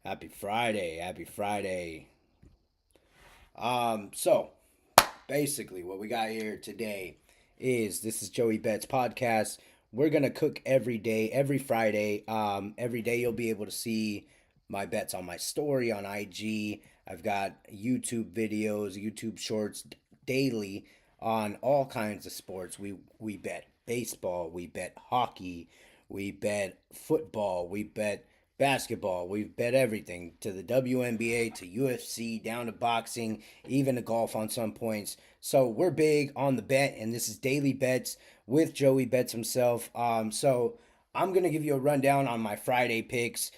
Happy Friday. Happy Friday. So basically what we got here today is this is Joey Betts podcast. We're gonna cook every day, every Friday. Every day you'll be able to see my bets on my story on IG. I've got YouTube videos, YouTube shorts daily on all kinds of sports. We bet baseball, we bet hockey, we bet football, we bet basketball. We've bet everything to the WNBA, to UFC, down to boxing, even to golf on some points. So we're big on the bet, and this is Daily Bets with Joey Betts himself. So I'm going to give you a rundown on my Friday picks.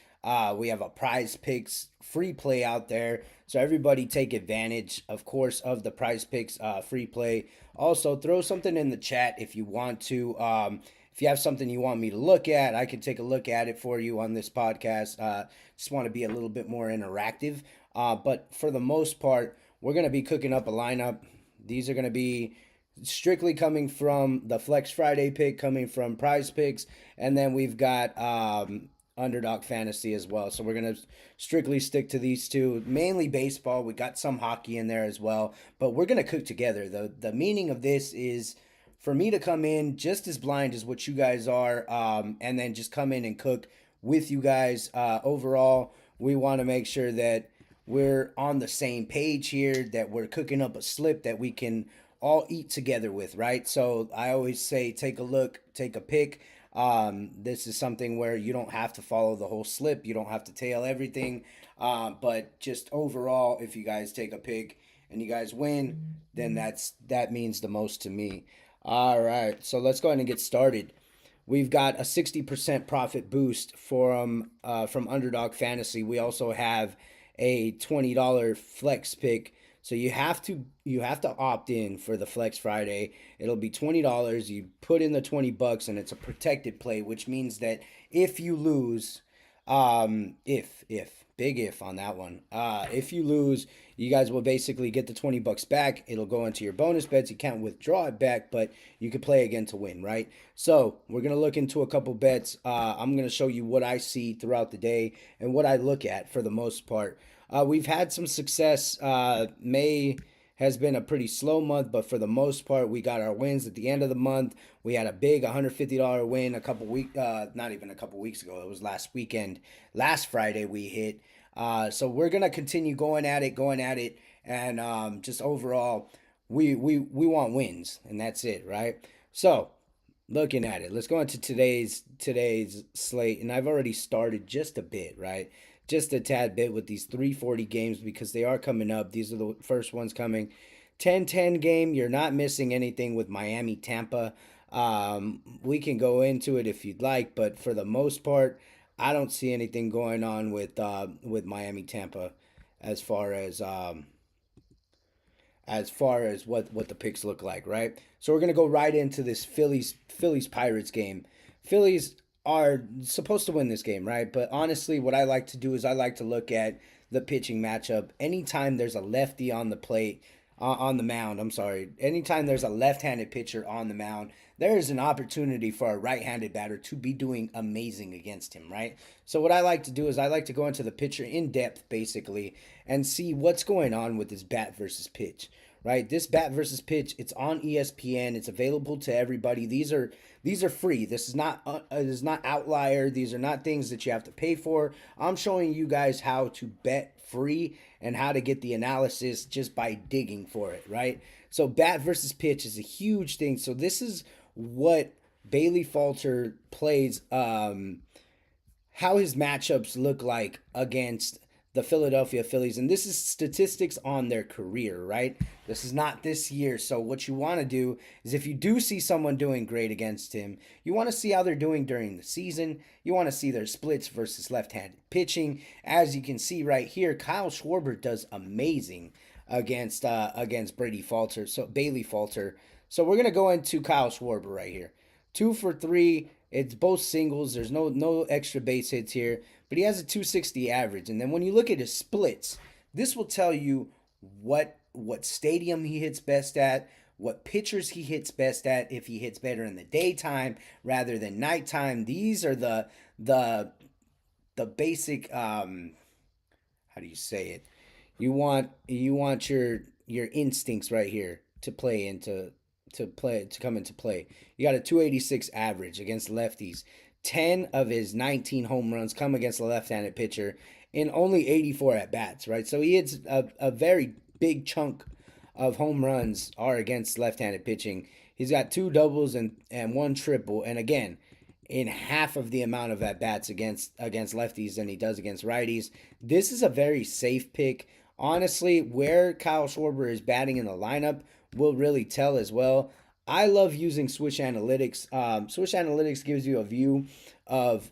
We have a prize picks free play out there. So everybody take advantage, of course, of the prize picks free play. Also, throw something in the chat if you want to. If you have something you want me to look at, I can take a look at it for you on this podcast. Just want to be a little bit more interactive. But for the most part, we're going to be cooking up a lineup. These are going to be strictly coming from the Flex Friday pick, coming from Prize Picks, and then we've got Underdog Fantasy as well. So we're gonna strictly stick to these two, mainly baseball. We got some hockey in there as well, but we're gonna cook together. The meaning of this is for me to come in just as blind as what you guys are, and then just come in and cook with you guys. Overall, we want to make sure that we're on the same page here, that we're cooking up a slip that we can all eat together with, right? So I always say, take a look, take a pick. This is something where you don't have to follow the whole slip, you don't have to tail everything, but just overall, if you guys take a pick and you guys win, then that means the most to me. All right, so let's go ahead and get started. We've got a 60% profit boost from Underdog Fantasy. We also have a $20 flex pick. So you have to opt in for the Flex Friday. It'll be $20. You put in the $20 and it's a protected play, which means that if you lose, if big if on that one, if you lose, you guys will basically get the $20 back. It'll go into your bonus bets. You can't withdraw it back, but you can play again to win, right? So we're gonna look into a couple bets. I'm gonna show you what I see throughout the day and what I look at for the most part. We've had some success. May has been a pretty slow month, but for the most part, we got our wins at the end of the month. We had a big $150 win a couple not even a couple weeks ago. It was last weekend. Last Friday we hit. So we're gonna continue going at it, and just overall, we want wins, and that's it, right? So looking at it, let's go into today's slate, and I've already started just a bit, right? Just a tad bit with these 340 games because they are coming up. These are the first ones coming. 10-10 game, you're not missing anything with Miami Tampa. We can go into it if you'd like, but for the most part, I don't see anything going on with Miami Tampa as far as what the picks look like, right? So we're gonna go right into this Phillies Pirates game. Phillies are supposed to win this game, right? But honestly, what I like to do is I like to look at the pitching matchup. Anytime there's a lefty on the plate, on the mound, I'm sorry. Anytime there's a left-handed pitcher on the mound, there is an opportunity for a right-handed batter to be doing amazing against him, right? So what I like to do is I like to go into the pitcher in depth, basically, and see what's going on with this bat versus pitch, right? This bat versus pitch, it's on ESPN. It's available to everybody. These are free. This is not outlier. These are not things that you have to pay for. I'm showing you guys how to bet free and how to get the analysis just by digging for it, right? So bat versus pitch is a huge thing. So this is what Bailey Falter plays, how his matchups look like against the Philadelphia Phillies. And this is statistics on their career, right? This is not this year. So what you want to do is if you do see someone doing great against him, you want to see how they're doing during the season. You want to see their splits versus left-handed pitching. As you can see right here, Kyle Schwarber does amazing against Brady Falter. So Bailey Falter. So we're gonna go into Kyle Schwarber right here. 2 for 3. It's both singles. There's no extra base hits here, but he has a 260 average. And then when you look at his splits, this will tell you what stadium he hits best at, what pitchers he hits best at, if he hits better in the daytime rather than nighttime. These are the basic how do you say it? You want your instincts right here to play into to come into play. You got a 286 average against lefties. 10 of his 19 home runs come against the left-handed pitcher in only 84 at bats, right? So he hits a very big chunk of home runs are against left-handed pitching. He's got two doubles and one triple, and again, in half of the amount of at bats against lefties than he does against righties. This is a very safe pick. Honestly, where Kyle Schwarber is batting in the lineup will really tell as well. I love using Switch Analytics. Switch Analytics gives you a view of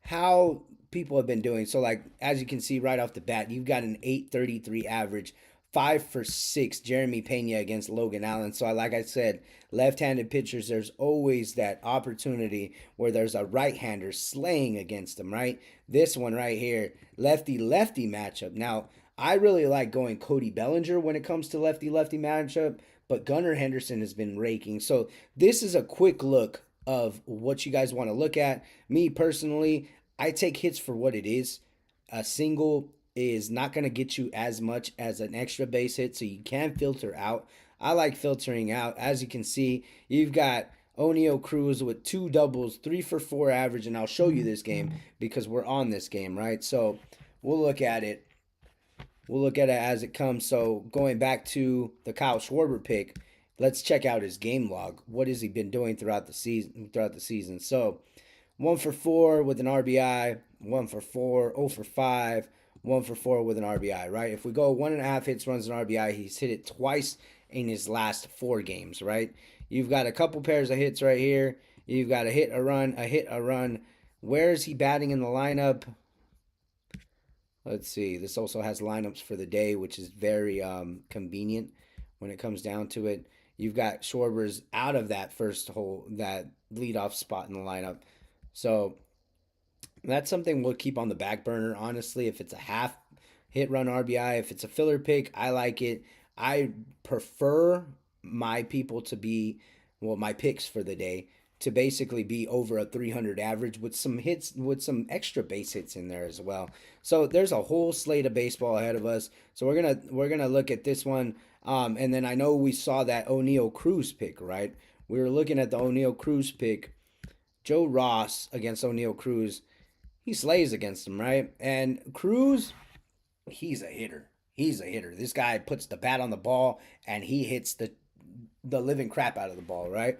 how people have been doing. So, like as you can see right off the bat, you've got an 833 average, 5 for 6. Jeremy Pena against Logan Allen. So, like I said, left-handed pitchers, there's always that opportunity where there's a right-hander slaying against them. Right. This one right here, lefty-lefty matchup. Now, I really like going Cody Bellinger when it comes to lefty-lefty matchup, but Gunnar Henderson has been raking. So this is a quick look of what you guys want to look at. Me personally, I take hits for what it is. A single is not going to get you as much as an extra base hit, so you can filter out. I like filtering out. As you can see, you've got Oneil Cruz with two doubles, 3 for 4 average, and I'll show you this game because we're on this game, right? So we'll look at it. We'll look at it as it comes. So going back to the Kyle Schwarber pick, let's check out his game log. What has he been doing throughout the season? So 1 for 4 with an RBI, 1 for 4, 0 for 5, 1 for 4 with an RBI, right? If we go 1.5 hits, runs, an RBI, he's hit it twice in his last 4 games, right? You've got a couple pairs of hits right here. You've got a hit, a run, a hit, a run. Where is he batting in the lineup? Let's see. This also has lineups for the day, which is very convenient when it comes down to it. You've got Schwarber's out of that that leadoff spot in the lineup. So that's something we'll keep on the back burner, honestly. If it's a half hit run RBI, if it's a filler pick, I like it. I prefer my people to be, well, my picks for the day to basically be over a 300 average with some hits, with some extra base hits in there as well. So there's a whole slate of baseball ahead of us. So we're gonna look at this one, and then I know we saw that Oneil Cruz pick, right? We were looking at the Oneil Cruz pick. Joe Ross against Oneil Cruz, he slays against him, right? And Cruz, he's a hitter. He's a hitter. This guy puts the bat on the ball and he hits the living crap out of the ball, right?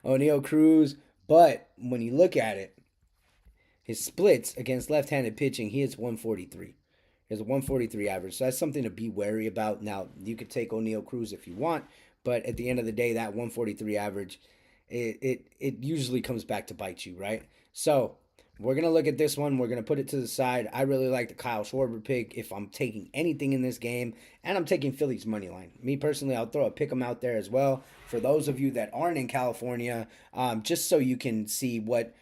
Oneil Cruz, but when you look at it, his splits against left-handed pitching, he hits 143. He has a 143 average, so that's something to be wary about. Now, you could take Oneil Cruz if you want, but at the end of the day, that 143 average, it usually comes back to bite you, right? So we're going to look at this one. We're going to put it to the side. I really like the Kyle Schwarber pick if I'm taking anything in this game, and I'm taking Philly's money line. Me personally, I'll throw a pick 'em out there as well for those of you that aren't in California, just so you can see what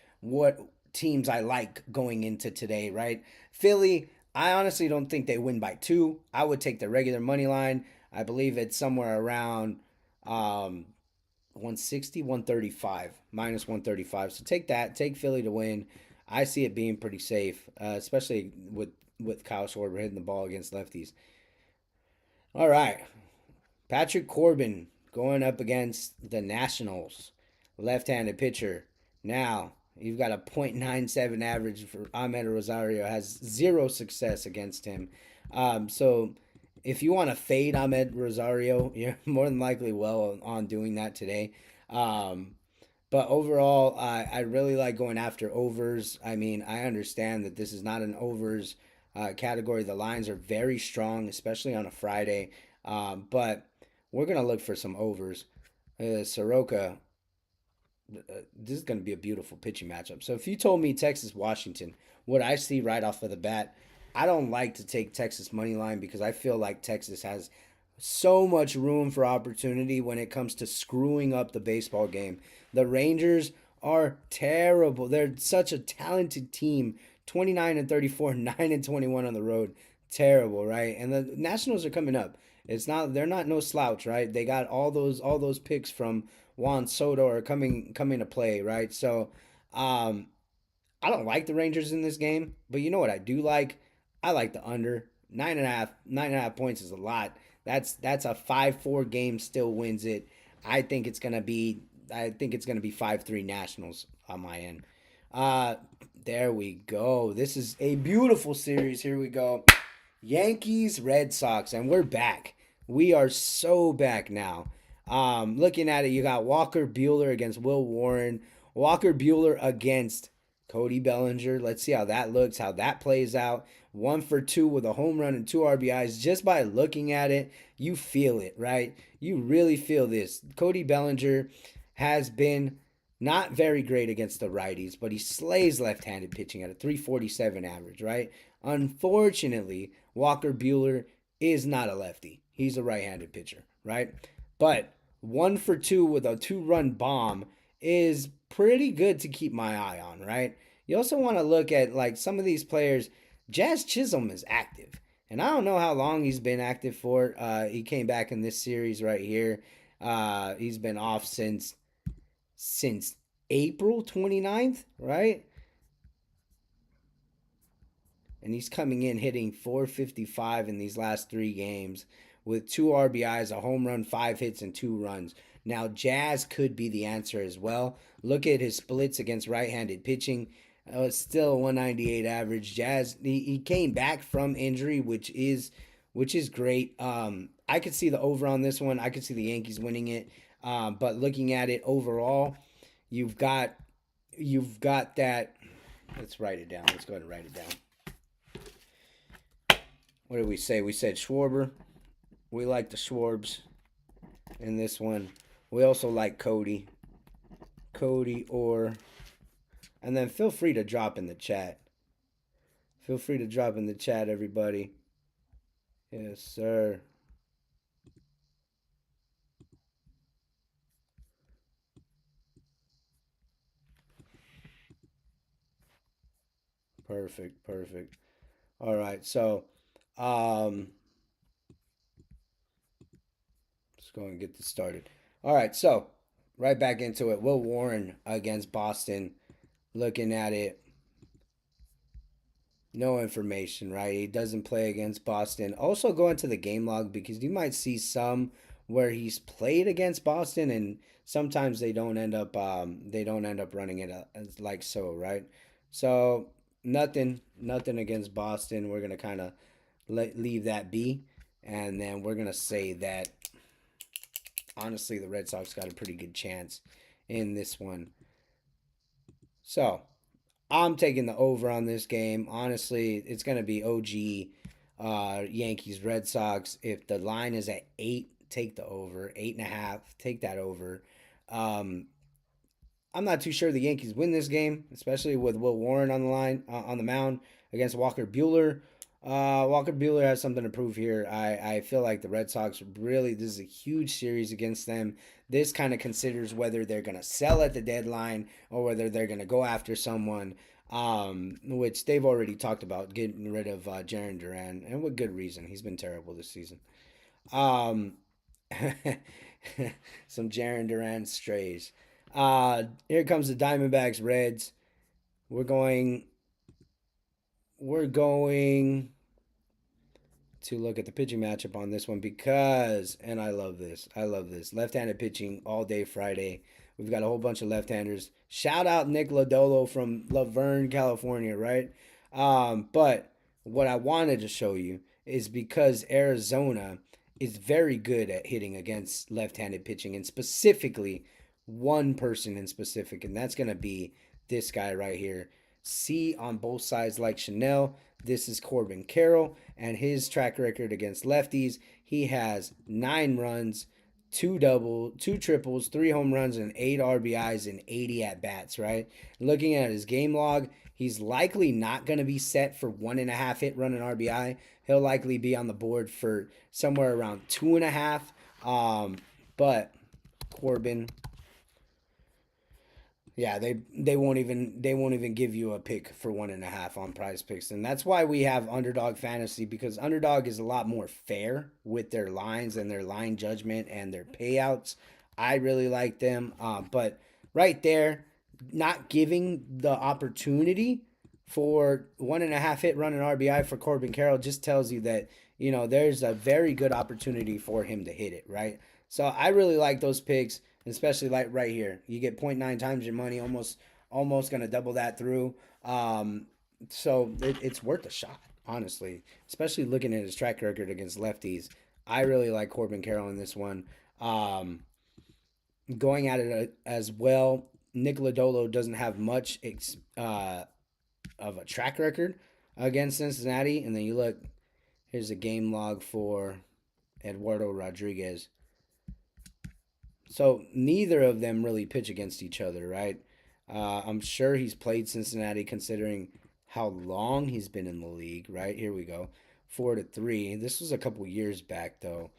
teams I like going into today, right? Philly, I honestly don't think they win by 2. I would take the regular money line. I believe it's somewhere around 160, 135, minus 135. So take that. Take Philly to win. I see it being pretty safe, especially with Kyle Schwarber hitting the ball against lefties. All right. Patrick Corbin going up against the Nationals. Left-handed pitcher. Now, you've got a .97 average for Ahmed Rosario. Has zero success against him. So if you want to fade Ahmed Rosario, you're more than likely well on doing that today. But overall, I really like going after overs. I mean, I understand that this is not an overs category. The lines are very strong, especially on a Friday. But we're going to look for some overs. Soroka, this is going to be a beautiful pitching matchup. So if you told me Texas Washington, what I see right off of the bat, I don't like to take Texas money line because I feel like Texas has so much room for opportunity when it comes to screwing up the baseball game. The Rangers are terrible. They're such a talented team. 29-34, 9-21 on the road. Terrible, right? And the Nationals are coming up. They're not no slouch, right? They got all those picks from Juan Soto are coming to play, right? So I don't like the Rangers in this game, but you know what I do like? I like the under. 9.5 points is a lot. That's a 5-4 game, still wins it. I think it's gonna be I think it's gonna be 5-3 Nationals on my end. Uh there we go. This is a beautiful series. Here we go. Yankees, Red Sox, and we're back. We are so back now. Looking at it, you got Walker Bueller against Will Warren, Walker Bueller against Cody Bellinger. Let's see how that looks, how that plays out. 1 for 2 with a home run and 2 RBIs. Just by looking at it, you feel it, right? You really feel this. Cody Bellinger has been not very great against the righties, but he slays left-handed pitching at a 347 average, right? Unfortunately, Walker Bueller is not a lefty. He's a right-handed pitcher, right? But 1 for 2 with a 2-run bomb is pretty good to keep my eye on, right? You also want to look at like some of these players. Jazz Chisholm is active, and I don't know how long he's been active for. He came back in this series right here. He's been off since April 29th, right? And he's coming in hitting 455 in these last 3 games with 2 RBIs, a home run, 5 hits, and 2 runs. Now, Jazz could be the answer as well. Look at his splits against right-handed pitching. It's still a 198 average. Jazz, he came back from injury, which is great. I could see the over on this one. I could see the Yankees winning it. But looking at it overall, you've got that. Let's write it down. Let's go ahead and write it down. What did we say? We said Schwarber. We like the Schwarbs in this one. We also like Cody. And then feel free to drop in the chat. Feel free to drop in the chat, everybody. Yes, sir. Perfect. All right, so let's go and get this started. All right, so right back into it. Will Warren against Boston. Looking at it, no information, right? He doesn't play against Boston. Also, go into the game log because you might see some where he's played against Boston, and sometimes they don't end up running it as like so, right? So nothing against Boston. We're gonna kind of leave that be, and then we're gonna say that honestly the Red Sox got a pretty good chance in this one. So I'm taking the over on this game. Honestly, it's going to be OG Yankees Red Sox. If the line is at 8, take the over. 8.5, take that over. I'm not too sure the Yankees win this game, especially with Will Warren on the line on the mound against Walker Bueller. Walker Bueller has something to prove here. I feel like the Red Sox really, this is a huge series against them. This kind of considers whether they're going to sell at the deadline or whether they're going to go after someone, which they've already talked about getting rid of Jarren Duran, and with good reason. He's been terrible this season. Um, some Jarren Duran strays. Here comes the Diamondbacks Reds. We're going to look at the pitching matchup on this one because, and I love this. Left-handed pitching all day Friday. We've got a whole bunch of left-handers. Shout out Nick Lodolo from Laverne, California, right? But what I wanted to show you is because Arizona is very good at hitting against left-handed pitching, and specifically one person in specific, and that's going to be this guy right here. C on both sides like Chanel. This is Corbin Carroll, and his track record against lefties. He has 9 runs, 2 triples, 3 home runs, and 8 RBIs and 80 at bats, right? Looking at his game log, he's likely not going to be set for 1.5 hit run and RBI. He'll likely be on the board for somewhere around 2.5. But Corbin, yeah, they won't even give you a pick for 1.5 on Prize Picks, and that's why we have Underdog Fantasy, because Underdog is a lot more fair with their lines and their line judgment and their payouts. I really like them, but right there, not giving the opportunity for 1.5 hit run and RBI for Corbin Carroll just tells you that, there's a very good opportunity for him to hit it, right? So I really like those picks, especially like right here. You get 0.9 times your money, almost going to double that through. So it's worth a shot, honestly, especially looking at his track record against lefties. I really like Corbin Carroll in this one. Um, Going at it as well, Nick Lodolo doesn't have much of a track record against Cincinnati. And then you look, here's a game log for Eduardo Rodriguez. So neither of them really pitch against each other, right? I'm sure he's played Cincinnati considering how long he's been in the league, right? Here we go. 4-3. This was a couple years back, though.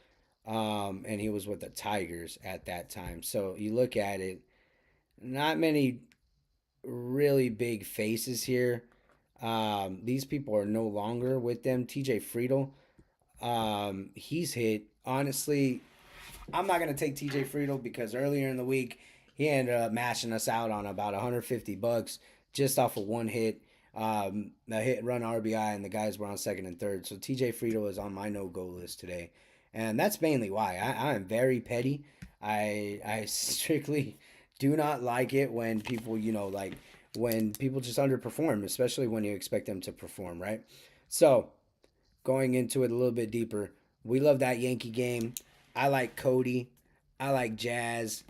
And he was with the Tigers at that time. So you look at it, not many really big faces here. These people are no longer with them. TJ Friedel, he's hit. Honestly, I'm not going to take TJ Friedel because earlier in the week, he ended up mashing us out on about $150 just off of one hit. A hit run RBI, and the guys were on second and third. So TJ Friedel is on my no go list today. And that's mainly why. I am very petty. I strictly do not like it when people, like when people just underperform, especially when you expect them to perform, right? So, going into it a little bit deeper, we love that Yankee game. I like Cody. I like Jazz.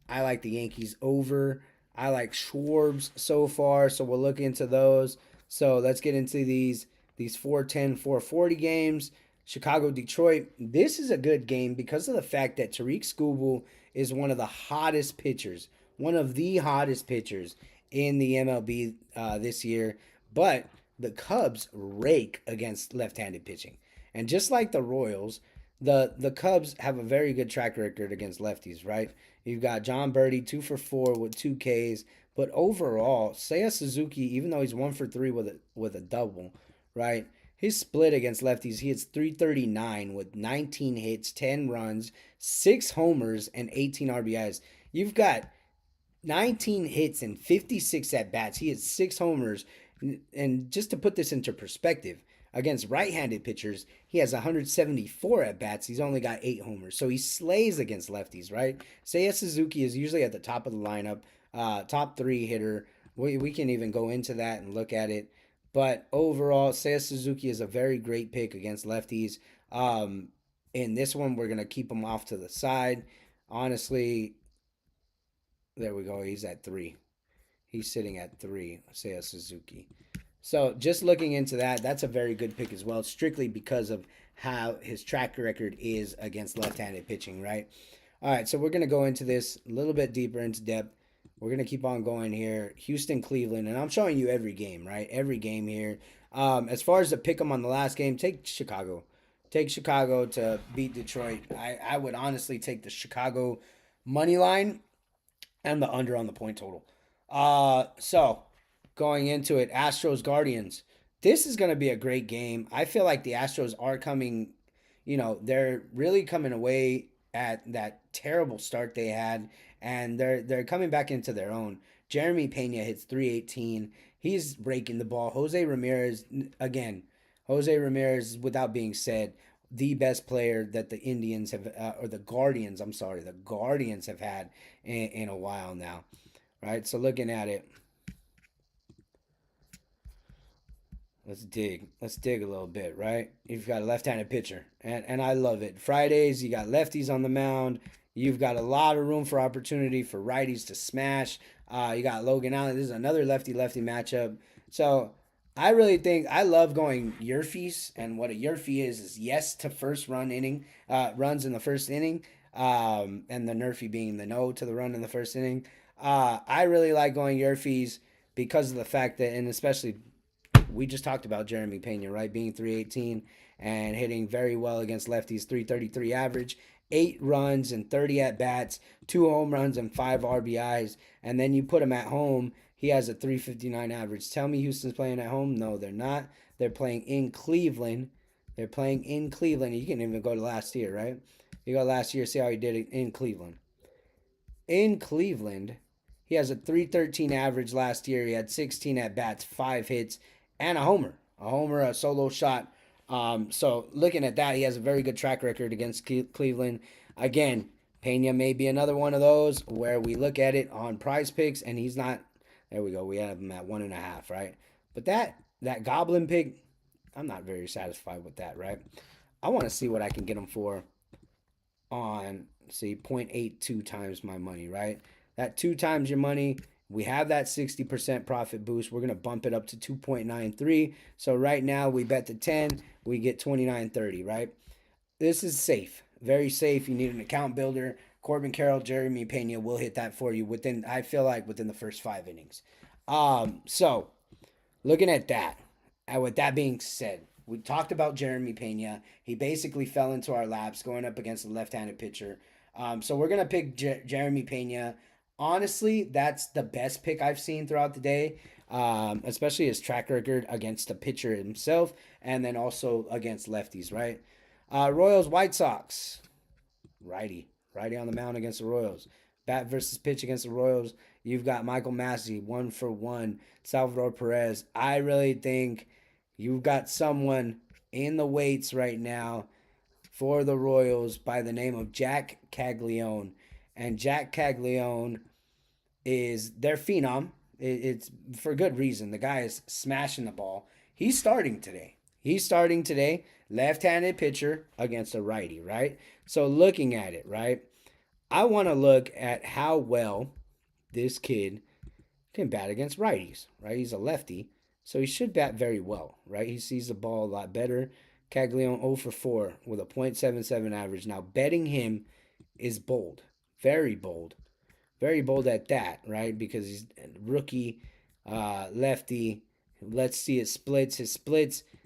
I like the Yankees over. I like Schwarbs so far, so we'll look into those. So let's get into these 410, 440 games. Chicago, Detroit. This is a good game because of the fact that Tariq Skubal is one of the hottest pitchers, one of the hottest pitchers in the MLB this year. But the Cubs rake against left-handed pitching, and just like the Royals, the Cubs have a very good track record against lefties, right? You've got John Birdie 2 for 4 with 2 Ks, but overall, Seiya Suzuki, even though he's 1 for 3 with a double, right? His split against lefties, he hits 339 with 19 hits, 10 runs, 6 homers, and 18 RBIs. You've got 19 hits and 56 at bats. He has 6 homers. And just to put this into perspective, against right handed pitchers, he has 174 at bats. He's only got 8 homers. So he slays against lefties, right? Seiya Suzuki is usually at the top of the lineup, top three hitter. We can even go into that and look at it. But overall, Seiya Suzuki is a very great pick against lefties. In this one, we're going to keep him off to the side. Honestly, there we go. He's at 3. He's sitting at 3, Seiya Suzuki. So just looking into that, that's a very good pick as well, strictly because of how his track record is against left-handed pitching, right? All right, so we're going to go into this a little bit deeper into depth. We're going to keep on going here. Houston, Cleveland, and I'm showing you every game, right? Every game here. As far as the pick 'em on the last game, take Chicago. Take Chicago to beat Detroit. I would honestly take the Chicago money line and the under on the point total. So going into it, Astros Guardians. This is going to be a great game. I feel like the Astros are coming, they're really coming away at that terrible start they had, and they're coming back into their own. Jeremy Pena hits 318. He's breaking the ball. Jose Ramirez again. Jose Ramirez, without being said, the best player that the Indians have, or the Guardians. I'm sorry, the Guardians have had in a while now, right? So looking at it, let's dig. Let's dig a little bit, right? You've got a left-handed pitcher, and I love it. Fridays, you got lefties on the mound. You've got a lot of room for opportunity for righties to smash. You got Logan Allen. This is another lefty-lefty matchup. So I really think I love going Yerfes, and what a Yerfie is yes to first runs in the first inning, and the Nerfy being the no to the run in the first inning. I really like going Yerfes because of the fact that, and especially we just talked about Jeremy Pena, right? Being 318 and hitting very well against lefties, 333 average, 8 runs and 30 at bats, 2 home runs and 5 RBIs. And then you put him at home, he has a 359 average. Tell me Houston's playing at home? No, they're not. They're playing in Cleveland. They're playing in Cleveland. You can even go to last year, right? You go last year, see how he did it in Cleveland. In Cleveland, He has a 313 average last year. He had 16 at bats, 5 hits, and a homer, a solo shot. So looking at that, he has a very good track record against Cleveland. Again, Pena may be another one of those where we look at it on Prize Picks and he's not. There we go. We have him at 1.5, right? But that Goblin pick, I'm not very satisfied with that, right? I want to see what I can get him for on, see, 0.82 times my money, right? That 2 times your money, we have that 60% profit boost. We're going to bump it up to 2.93. So right now we bet the 10, we get 29.30, right? This is safe, very safe. You need an account builder. Corbin Carroll, Jeremy Pena will hit that for you within, I feel like, within the first 5 innings. So looking at that, and with that being said, we talked about Jeremy Pena. He basically fell into our laps going up against a left-handed pitcher. So we're gonna pick Jeremy Pena. Honestly, that's the best pick I've seen throughout the day, especially his track record against the pitcher himself, and then also against lefties. Right? Royals, White Sox, righty on the mound against the Royals. Bat versus pitch against the Royals. You've got Michael Massey, 1-for-1. Salvador Perez. I really think you've got someone in the weights right now for the Royals by the name of Jack Caglione. And Jack Caglione is their phenom. It's for good reason. The guy is smashing the ball. He's starting today. Left-handed pitcher against a righty, right? So looking at it, right? I want to look at how well this kid can bat against righties, right? He's a lefty, so he should bat very well, right? He sees the ball a lot better. Caglione 0-for-4 with a .77 average. Now, betting him is bold, very bold at that, right? Because he's a rookie, lefty. Let's see his splits.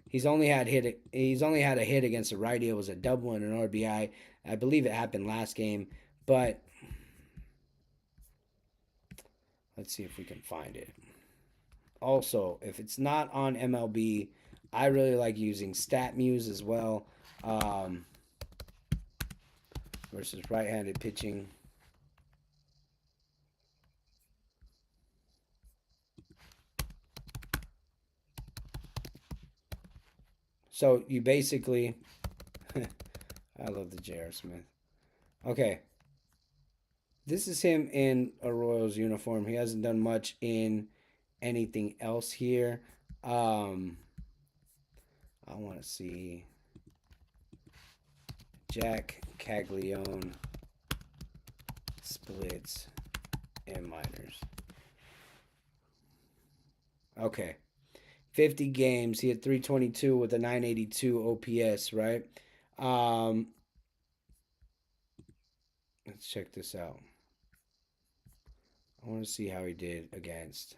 He's only had a hit against a righty. It was a double and an RBI. I believe it happened last game, but let's see if we can find it. Also, if it's not on MLB, I really like using StatMuse as well. Versus right-handed pitching. So you basically, I love the J.R. Smith. Okay. This is him in a Royals uniform. He hasn't done much in anything else here. I want to see Jack Caglione splits and minors. Okay. 50 games. He had 322 with a 982 OPS, right? Let's check this out. I want to see how he did against.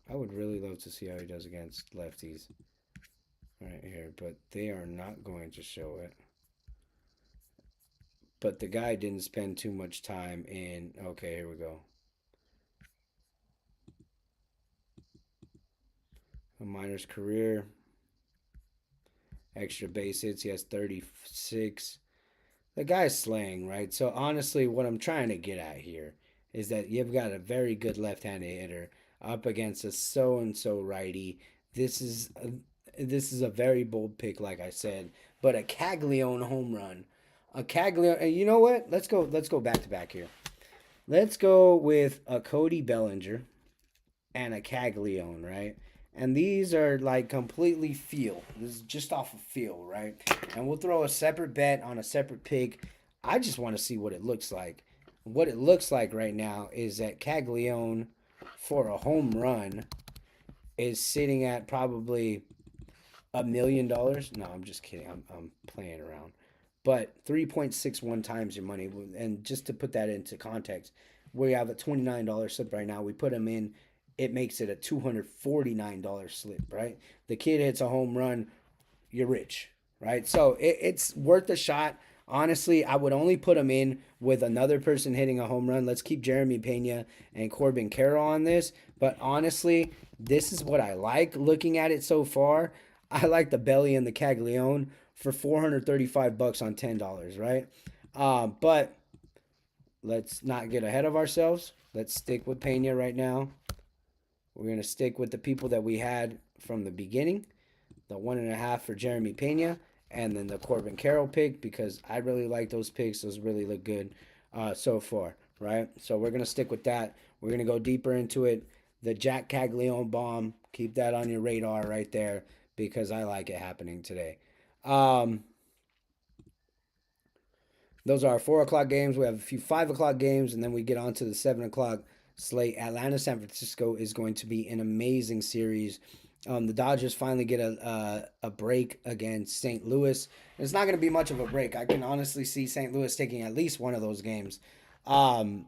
I would really love to see how he does against lefties right here, but they are not going to show it. But the guy didn't spend too much time in. Okay, here we go. A minor's career. Extra base hits. He has 36. The guy's slaying, right? So honestly, what I'm trying to get at here is that you've got a very good left-handed hitter up against a so-and-so righty. This is a very bold pick, like I said, but a Caglione home run. A Caglione. You know what? Let's go back to back here. Let's go with a Cody Bellinger and a Caglione, right? And these are like completely feel. This is just off of feel, right? And we'll throw a separate bet on a separate pick. I just want to see what it looks like. What it looks like right now is that Caglione for a home run is sitting at probably $1 million. No, I'm just kidding. I'm playing around. But 3.61 times your money. And just to put that into context, we have a $29 slip right now. We put him in. It makes it a $249 slip, right? The kid hits a home run, you're rich, right? So it's worth a shot. Honestly, I would only put him in with another person hitting a home run. Let's keep Jeremy Pena and Corbin Carroll on this. But honestly, this is what I like looking at it so far. I like the Belly and the Caglione for $435 on $10, right? But let's not get ahead of ourselves. Let's stick with Pena right now. We're going to stick with the people that we had from the beginning. The 1.5 for Jeremy Pena, and then the Corbin Carroll pick, because I really like those picks. Those really look good so far, right? So we're going to stick with that. We're going to go deeper into it. The Jack Caglione bomb, keep that on your radar right there, because I like it happening today. Those are our 4 o'clock games. We have a few 5 o'clock games, and then we get on to the 7 o'clock slate. Atlanta, San Francisco is going to be an amazing series. The Dodgers finally get a break against St. Louis. It's not going to be much of a break. I can honestly see St. Louis taking at least one of those games. San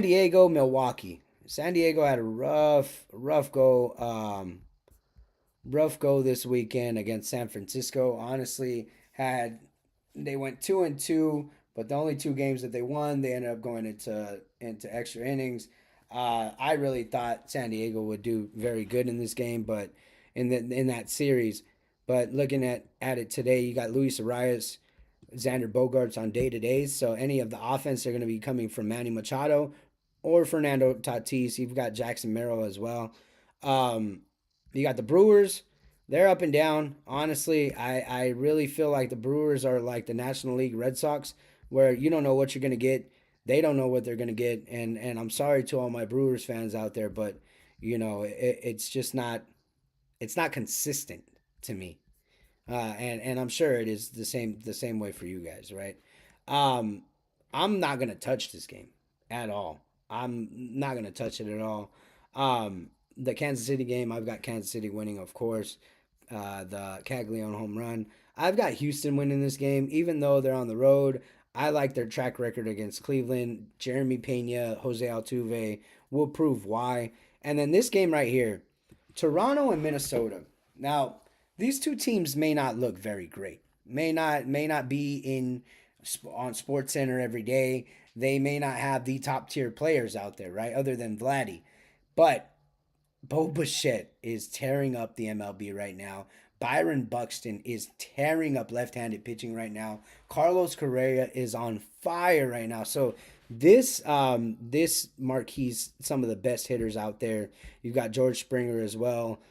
Diego, Milwaukee. San Diego had a rough go this weekend against San Francisco. Honestly, they went 2-2, but the only two games that they won, they ended up going into extra innings. I really thought San Diego would do very good in this game, but in that series. But looking at it today, you got Luis Arias, Xander Bogaerts on day to days. So any of the offense are going to be coming from Manny Machado or Fernando Tatis. You've got Jackson Merrill as well. You got the Brewers. They're up and down. Honestly, I really feel like the Brewers are like the National League Red Sox, where you don't know what you're going to get. They don't know what they're going to get. And I'm sorry to all my Brewers fans out there, but, it's just not, it's not consistent to me. And I'm sure it is the same way for you guys, right? Um, I'm not gonna touch this game at all. I'm not gonna touch it at all. The Kansas City game, I've got Kansas City winning, of course. The Caglione home run. I've got Houston winning this game, even though they're on the road. I like their track record against Cleveland. Jeremy Pena, Jose Altuve will prove why. And then this game right here, Toronto and Minnesota. Now, these two teams may not look very great. May not be in on Sports Center every day. They may not have the top tier players out there, right? Other than Vladdy. But Bo Bichette is tearing up the MLB right now. Byron Buxton is tearing up left-handed pitching right now. Carlos Correa is on fire right now. So this marquee's some of the best hitters out there. You've got George Springer as well.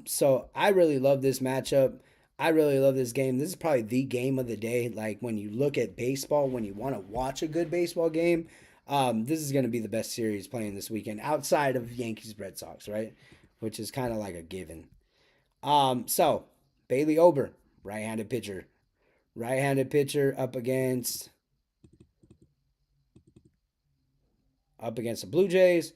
So I really love this matchup. I really love this game. This is probably the game of the day. Like when you look at baseball, when you want to watch a good baseball game, this is going to be the best series playing this weekend outside of Yankees Red Sox, right? Which is kind of like a given. So Bailey Ober, right-handed pitcher, up against the Blue Jays.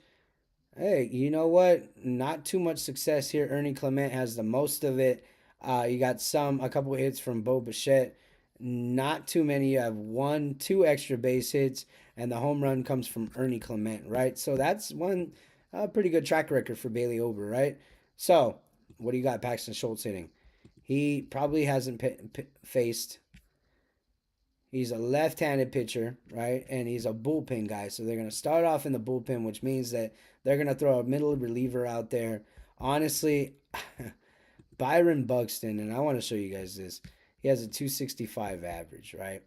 Hey, you know what? Not too much success here. Ernie Clement has the most of it. You got a couple of hits from Bo Bichette. Not too many. You have one, two extra base hits, and the home run comes from Ernie Clement, right? So that's one pretty good track record for Bailey Ober, right? So, what do you got Paxton Schultz hitting? He probably hasn't faced. He's a left-handed pitcher, right? And he's a bullpen guy. So they're going to start off in the bullpen, which means that they're going to throw a middle reliever out there. Honestly, Byron Buxton, and I want to show you guys this. He has a 265 average, right?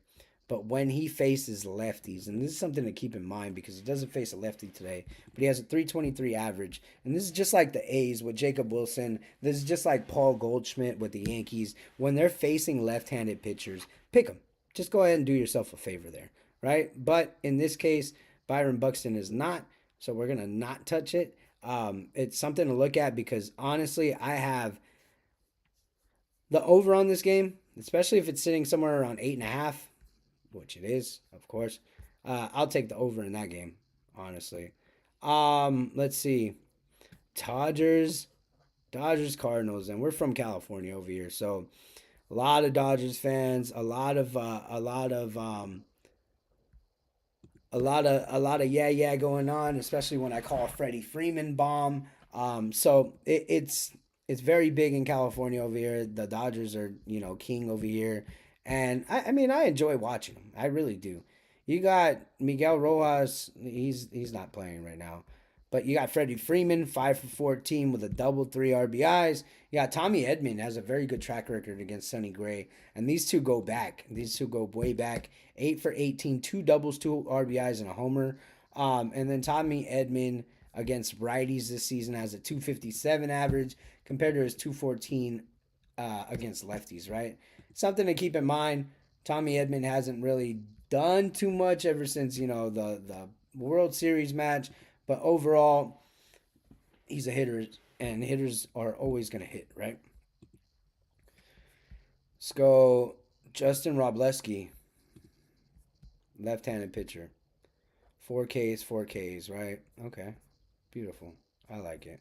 But when he faces lefties, and this is something to keep in mind because he doesn't face a lefty today, but he has a 323 average. And this is just like the A's with Jacob Wilson. This is just like Paul Goldschmidt with the Yankees. When they're facing left-handed pitchers, pick them. Just go ahead and do yourself a favor there, right? But in this case, Byron Buxton is not, so we're going to not touch it. It's something to look at because honestly, I have the over on this game, especially if it's sitting somewhere around 8.5, which it is, of course. I'll take the over in that game, honestly. Let's see. Dodgers, Cardinals, and we're from California over here, so a lot of Dodgers fans, a lot of yeah going on, especially when I call Freddie Freeman bomb. So it's very big in California over here. The Dodgers are king over here, and I mean I enjoy watching them. I really do. You got Miguel Rojas. He's not playing right now, But you got Freddie Freeman, 5 for 14 with a double, 3 RBIs. You got Tommy Edman has a very good track record against Sonny Gray. And these two go back. These two go way back. 8 for 18, two doubles, 2 RBIs, and a homer. And then Tommy Edman against righties this season has a 257 average compared to his 214 against lefties, right? Something to keep in mind. Tommy Edman hasn't really done too much ever since, the World Series match. But overall, he's a hitter, and hitters are always going to hit, right? Let's go Justin Robleski, left-handed pitcher. 4 Ks, 4 Ks, right? Okay, beautiful. I like it.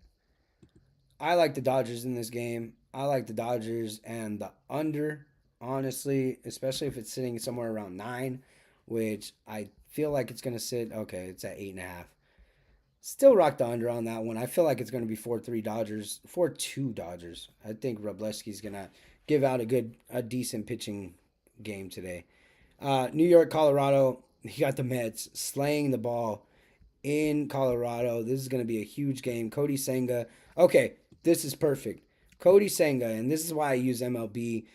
I like the Dodgers in this game. I like the Dodgers and the under, honestly, especially if it's sitting somewhere around 9, which I feel like it's going to sit. Okay, it's at 8.5. Still rock the under on that one. I feel like it's going to be 4-3 Dodgers, 4-2 Dodgers. I think Robleski's going to give out a decent pitching game today. New York, Colorado. You got the Mets slaying the ball in Colorado. This is going to be a huge game. Cody Senga. Okay, this is perfect. Cody Senga, and this is why I use MLB.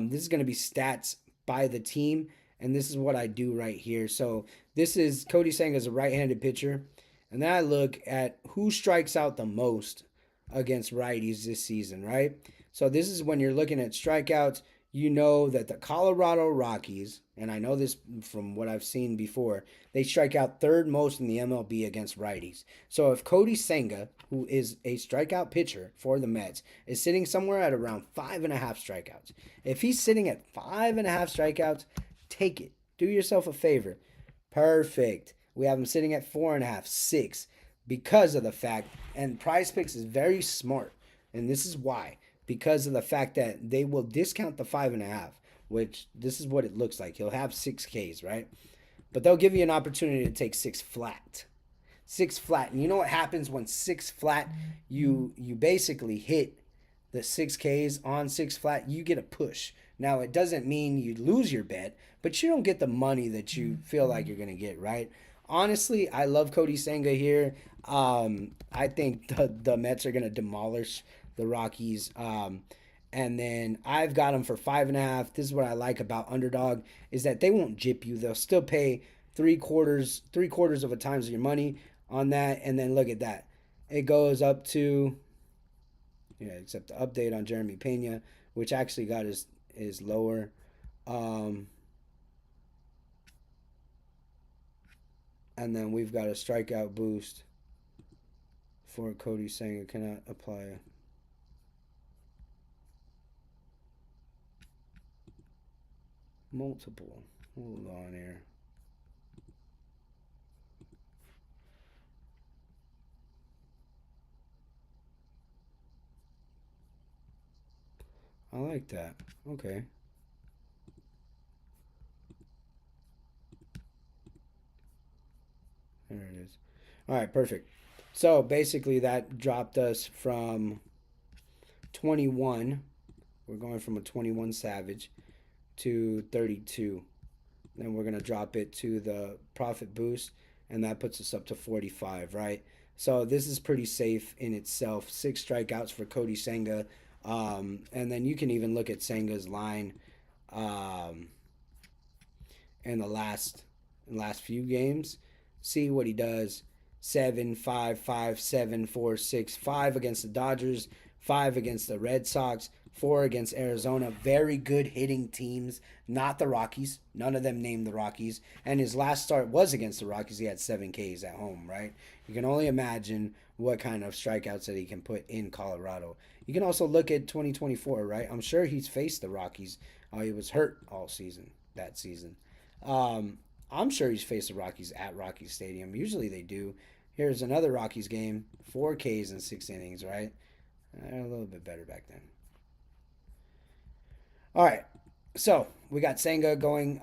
This is going to be stats by the team, and this is what I do right here. So this is Cody Senga is a right-handed pitcher. And then I look at who strikes out the most against righties this season, right? So this is when you're looking at strikeouts, you know that the Colorado Rockies, and I know this from what I've seen before, they strike out third most in the MLB against righties. So if Cody Senga, who is a strikeout pitcher for the Mets, is sitting somewhere at around 5.5 strikeouts, if he's sitting at 5.5 strikeouts, take it. Do yourself a favor. Perfect. We have him sitting at 4.5, 6, because of the fact, and Prize Picks is very smart, and this is why, because of the fact that they will discount the 5.5, which this is what it looks like. He'll have 6 Ks, right? But they'll give you an opportunity to take 6 flat. 6 flat. And you know what happens when 6 flat, you basically hit the 6 Ks on 6 flat, you get a push. Now, it doesn't mean you lose your bet, but you don't get the money that you feel like you're going to get, right? Honestly, I love Cody Senga here. I think the Mets are going to demolish the Rockies. And then I've got them for 5.5. This is what I like about Underdog is that they won't jip you. They'll still pay three quarters of a times your money on that. And then look at that. It goes up to, yeah, except the update on Jeremy Pena, which actually got is lower. And then we've got a strikeout boost for Cody Senga. Cannot apply. Multiple. Hold on here. I like that. Okay. There it is. All right, perfect. So basically, that dropped us from 21. We're going from a 21 Savage to 32. Then we're going to drop it to the profit boost, and that puts us up to 45, right? So this is pretty safe in itself. 6 strikeouts for Cody Senga. And then you can even look at Senga's line um, in the last few games. See what he does. 7, 5, 5, 7, 4, 6, 5 against the Dodgers, 5 against the Red Sox, 4 against Arizona. Very good hitting teams, not the Rockies. None of them named the Rockies. And his last start was against the Rockies. He had 7 Ks at home, right? You can only imagine what kind of strikeouts that he can put in Colorado. You can also look at 2024, right? I'm sure he's faced the Rockies. He was hurt all season, that season. I'm sure he's faced the Rockies at Rockies Stadium. Usually they do. Here's another Rockies game. 4 Ks in 6 innings, right? A little bit better back then. All right. So we got Senga going.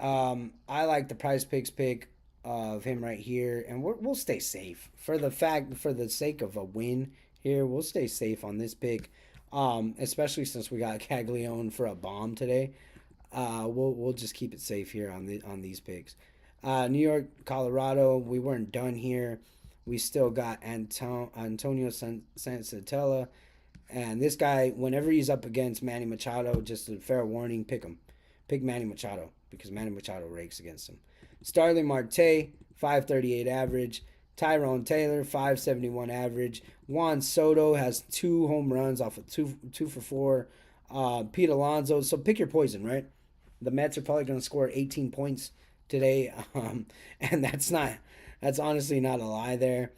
I like the Prize Picks pick of him right here, and we'll stay safe for the sake of a win here. We'll stay safe on this pick, especially since we got Caglione for a bomb today. We'll just keep it safe here on these picks. New York, Colorado. We weren't done here. We still got Antonio Santella. And this guy, whenever he's up against Manny Machado, just a fair warning, pick him. Pick Manny Machado because Manny Machado rakes against him. Starling Marte, 538 average. Tyrone Taylor, 571 average. Juan Soto has 2 home runs off of two for four. Pete Alonso. So pick your poison, right? The Mets are probably going to score 18 points today, and that's honestly not a lie there.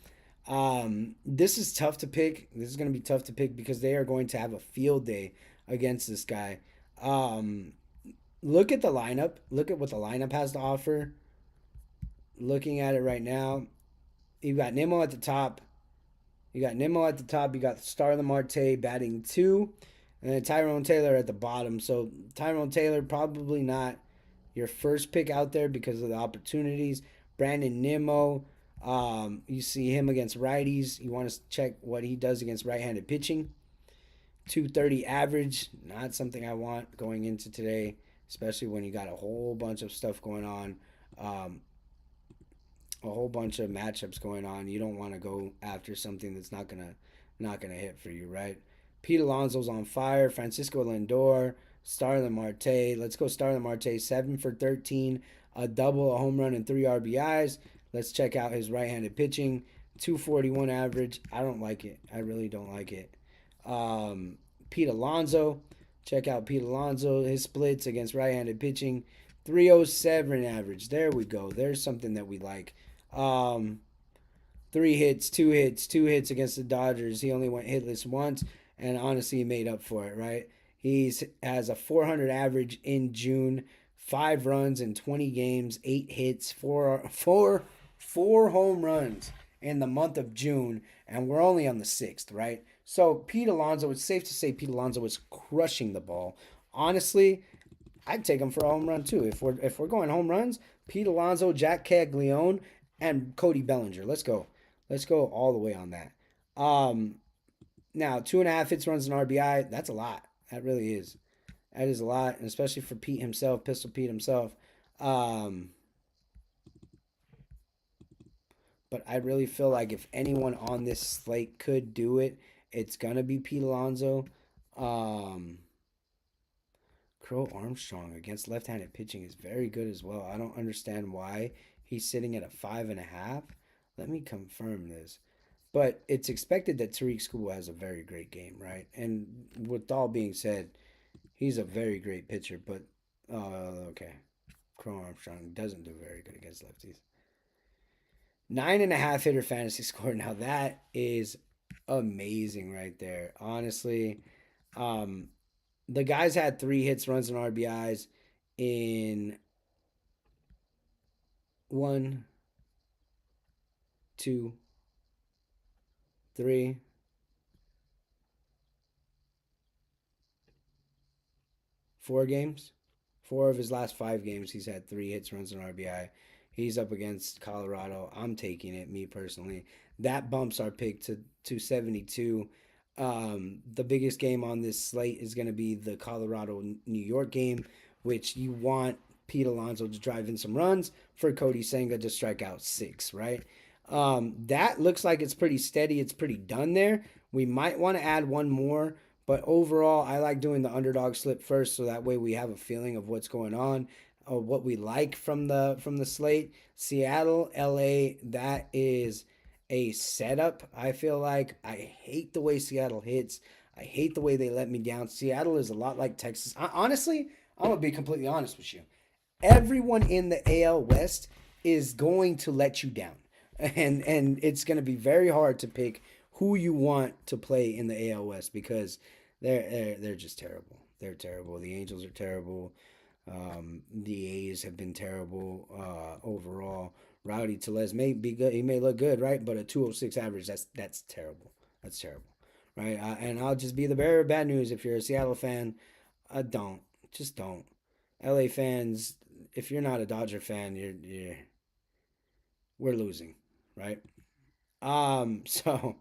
This is tough to pick. This is going to be tough to pick because they are going to have a field day against this guy. Um, Look at the lineup. Look at what the lineup has to offer. Looking at it right now, you got Nimmo at the top. You got Nimmo at the top. You got Starlin Marte batting two, and then Tyrone Taylor at the bottom. So Tyrone Taylor probably not your first pick out there because of the opportunities. Brandon Nimmo, you see him against righties. You want to check what he does against right-handed pitching. 230 average, not something I want going into today, especially when you got a whole bunch of stuff going on. Um, a whole bunch of matchups going on. You don't want to go after something that's not gonna hit for you, right? Pete Alonso's on fire. Francisco Lindor, Starlin Marte. Let's go Starlin Marte. 7 for 13, a double, a home run, and 3 RBIs. Let's check out his right-handed pitching. 241 average. I don't like it. I really don't like it. Um, Pete Alonso. Check out Pete Alonso. His splits against right-handed pitching. 307 average. There we go. There's something that we like. Um, 3 hits, 2 hits, 2 hits against the Dodgers. He only went hitless once, and honestly, he made up for it, right? He's has a 400 average in June, 5 runs in 20 games, 8 hits, four home runs in the month of June, and we're only on the 6th, right? So Pete Alonso, it's safe to say Pete Alonso is crushing the ball. Honestly, I'd take him for a home run too. If we're going home runs, Pete Alonso, Jack Caglione, and Cody Bellinger. Let's go. Let's go all the way on that. Um, Now 2.5 hits, runs, and RBI. That's a lot. That really is. That is a lot, and especially for Pete himself, Pistol Pete himself. Um, but I really feel like if anyone on this slate could do it, it's gonna be Pete Alonso. Um, Crow Armstrong against left-handed pitching is very good as well. I don't understand why he's sitting at a 5.5. Let me confirm this. But it's expected that Tariq School has a very great game, right? And with all being said, he's a very great pitcher. But okay, Crow Armstrong doesn't do very good against lefties. 9.5 hitter fantasy score. Now that is amazing right there. Honestly, um, the guys had 3 hits, runs, and RBIs in one, two, three, 4 games. 4 of his last 5 games, he's had 3 hits, runs, and RBI. He's up against Colorado. I'm taking it, me personally. That bumps our pick to 272. The biggest game on this slate is going to be the Colorado New York game, which you want Pete Alonso to drive in some runs for Cody Senga to strike out 6, right? That looks like it's pretty steady. It's pretty done there. We might want to add one more, but overall, I like doing the underdog slip first, so that way we have a feeling of what's going on, or what we like from the slate. Seattle, LA, that is a setup. I feel like I hate the way Seattle hits. I hate the way they let me down. Seattle is a lot like Texas. Honestly, I'm gonna be completely honest with you. Everyone in the AL West is going to let you down, and it's going to be very hard to pick who you want to play in the AL West because they're just terrible. They're terrible. The Angels are terrible. The A's have been terrible overall. Rowdy Telez may be good. He may look good, right? But a 206 average, that's terrible. That's terrible, right? And I'll just be the bearer of bad news if you're a Seattle fan. Don't. Just don't. LA fans, if you're not a Dodger fan, you're we're losing, right? So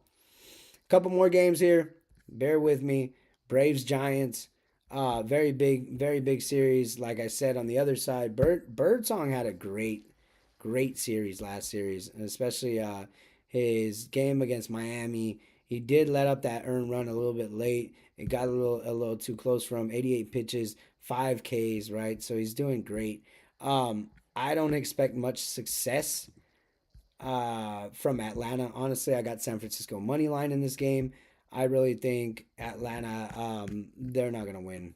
a couple more games here. Bear with me. Braves Giants. Very big series. Like I said on the other side, Birdsong had a great series last series, and especially his game against Miami. He did let up that earned run a little bit late. It got a little too close for him. 88 pitches, 5 Ks, right? So he's doing great. I don't expect much success from Atlanta. Honestly, I got San Francisco money line in this game. I really think Atlanta, they're not gonna win.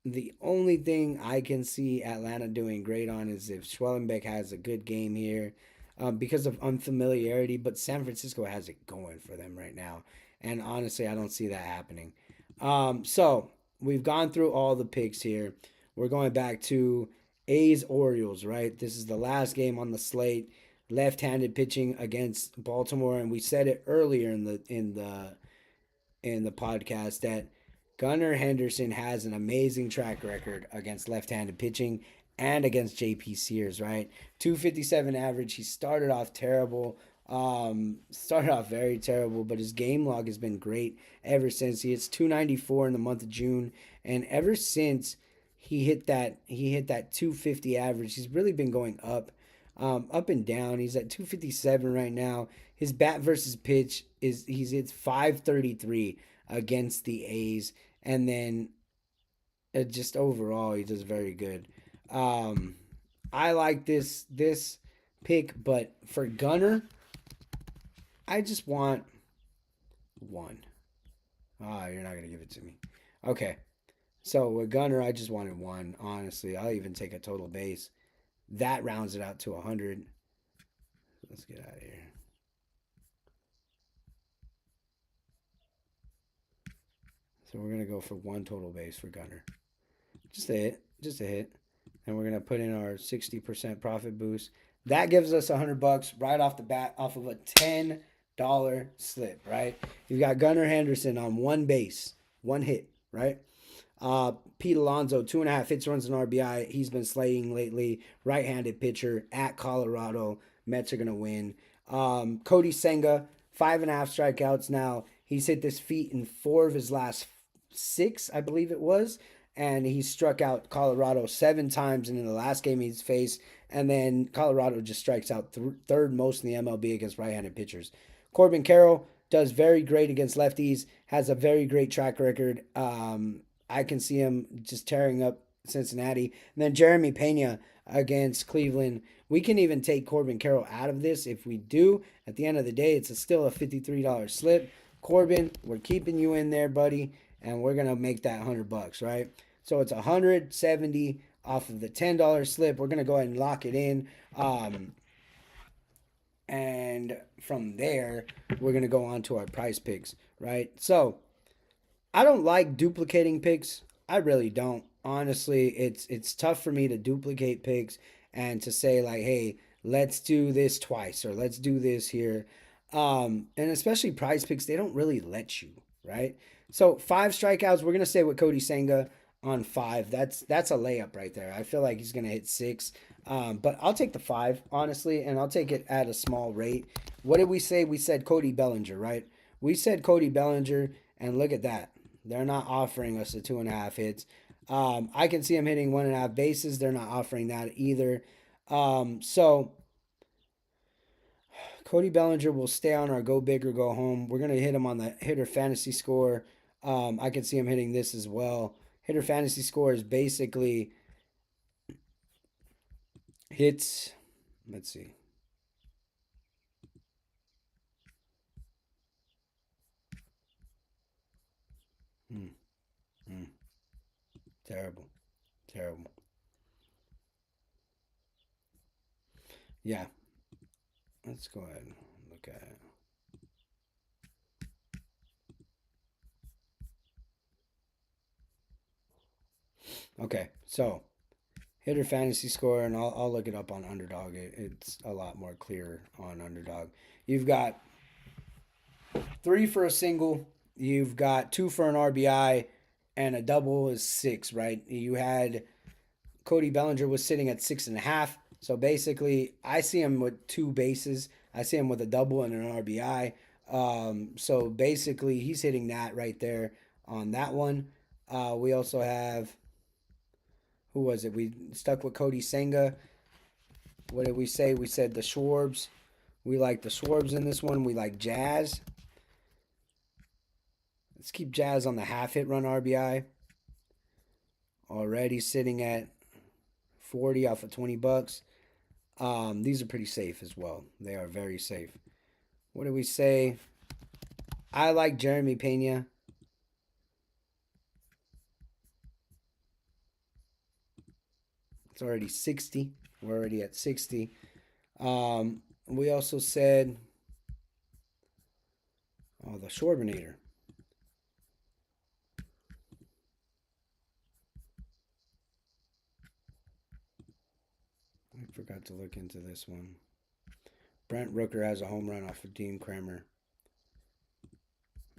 The only thing I can see Atlanta doing great on is if Schwellenbeck has a good game here, because of unfamiliarity. But San Francisco has it going for them right now, and honestly, I don't see that happening. So we've gone through all the picks here. We're going back to A's Orioles, right? This is the last game on the slate. Left-handed pitching against Baltimore, and we said it earlier in the podcast that Gunnar Henderson has an amazing track record against left-handed pitching and against JP Sears, right? 257 average. He started off terrible. Started off very terrible, but his game log has been great ever since. He hits 294 in the month of June, and ever since he hit that 250 average, he's really been going up and down. He's at 257 right now. His bat versus pitch is it's 533 against the A's, and then just overall he does very good. Um, I like this pick, but for Gunner, I just want one. Ah, you're not gonna give it to me. Okay, so with Gunner, I just wanted one. Honestly, I'll even take a total base. That rounds it out to 100. Let's get out of here. So we're gonna go for one total base for Gunner. Just a hit, just a hit, and we're gonna put in our 60% profit boost. That gives us $100 right off the bat, off of a $10 slip. Right? You've got Gunnar Henderson on one base, one hit. Right? Pete Alonso, 2.5 hits, runs, an RBI. He's been slaying lately. Right-handed pitcher at Colorado. Mets are gonna win. Cody Senga, 5.5 strikeouts now. He's hit this feat in 4 of his last 6, I believe it was, and he struck out Colorado 7 times. And in the last game he's faced, and then Colorado just strikes out third most in the MLB against right-handed pitchers. Corbin Carroll does very great against lefties. Has a very great track record. I can see him just tearing up Cincinnati. And then Jeremy Pena against Cleveland. We can even take Corbin Carroll out of this if we do. At the end of the day, still a $53 slip. Corbin, we're keeping you in there, buddy, and we're gonna make that $100, right? So it's 170 off of the $10 slip. We're gonna go ahead and lock it in. And from there, we're gonna go on to our price picks, right? So I don't like duplicating picks. I really don't. Honestly, it's tough for me to duplicate picks and to say like, hey, let's do this twice or let's do this here. And especially prize picks, they don't really let you, right? So 5 strikeouts, we're gonna say with Cody Senga on 5. That's a layup right there. I feel like he's gonna hit 6. But I'll take the 5, honestly, and I'll take it at a small rate. What did we say? We said Cody Bellinger, right? We said Cody Bellinger, and look at that. They're not offering us the 2.5 hits. I can see him hitting 1.5 bases. They're not offering that either. So Cody Bellinger will stay on our go big or go home. We're gonna hit him on the hitter fantasy score. I can see him hitting this as well. Hitter fantasy score is basically hits. Let's see. Hmm. Hmm. Terrible. Terrible. Yeah. Let's go ahead and look at it. Okay. So hitter fantasy score, and I'll look it up on Underdog. It's a lot more clear on Underdog. You've got 3 for a single. You've got 2 for an RBI, and a double is 6. Right? You had Cody Bellinger was sitting at 6.5. So basically, I see him with 2 bases. I see him with a double and an RBI. So basically, he's hitting that right there on that one. We also have, who was it? We stuck with Cody Senga. What did we say? We said the Schwarbs. We like the Schwarbs in this one. We like Jazz. Let's keep Jazz on the half hit run RBI. Already sitting at 40 off of 20 bucks. These are pretty safe as well. They are very safe. What do we say? I like Jeremy Pena. It's already 60. We're already at 60. We also said, oh, the Shorbinator. I forgot to look into this one. Brent Rooker has a home run off of Dean Kramer.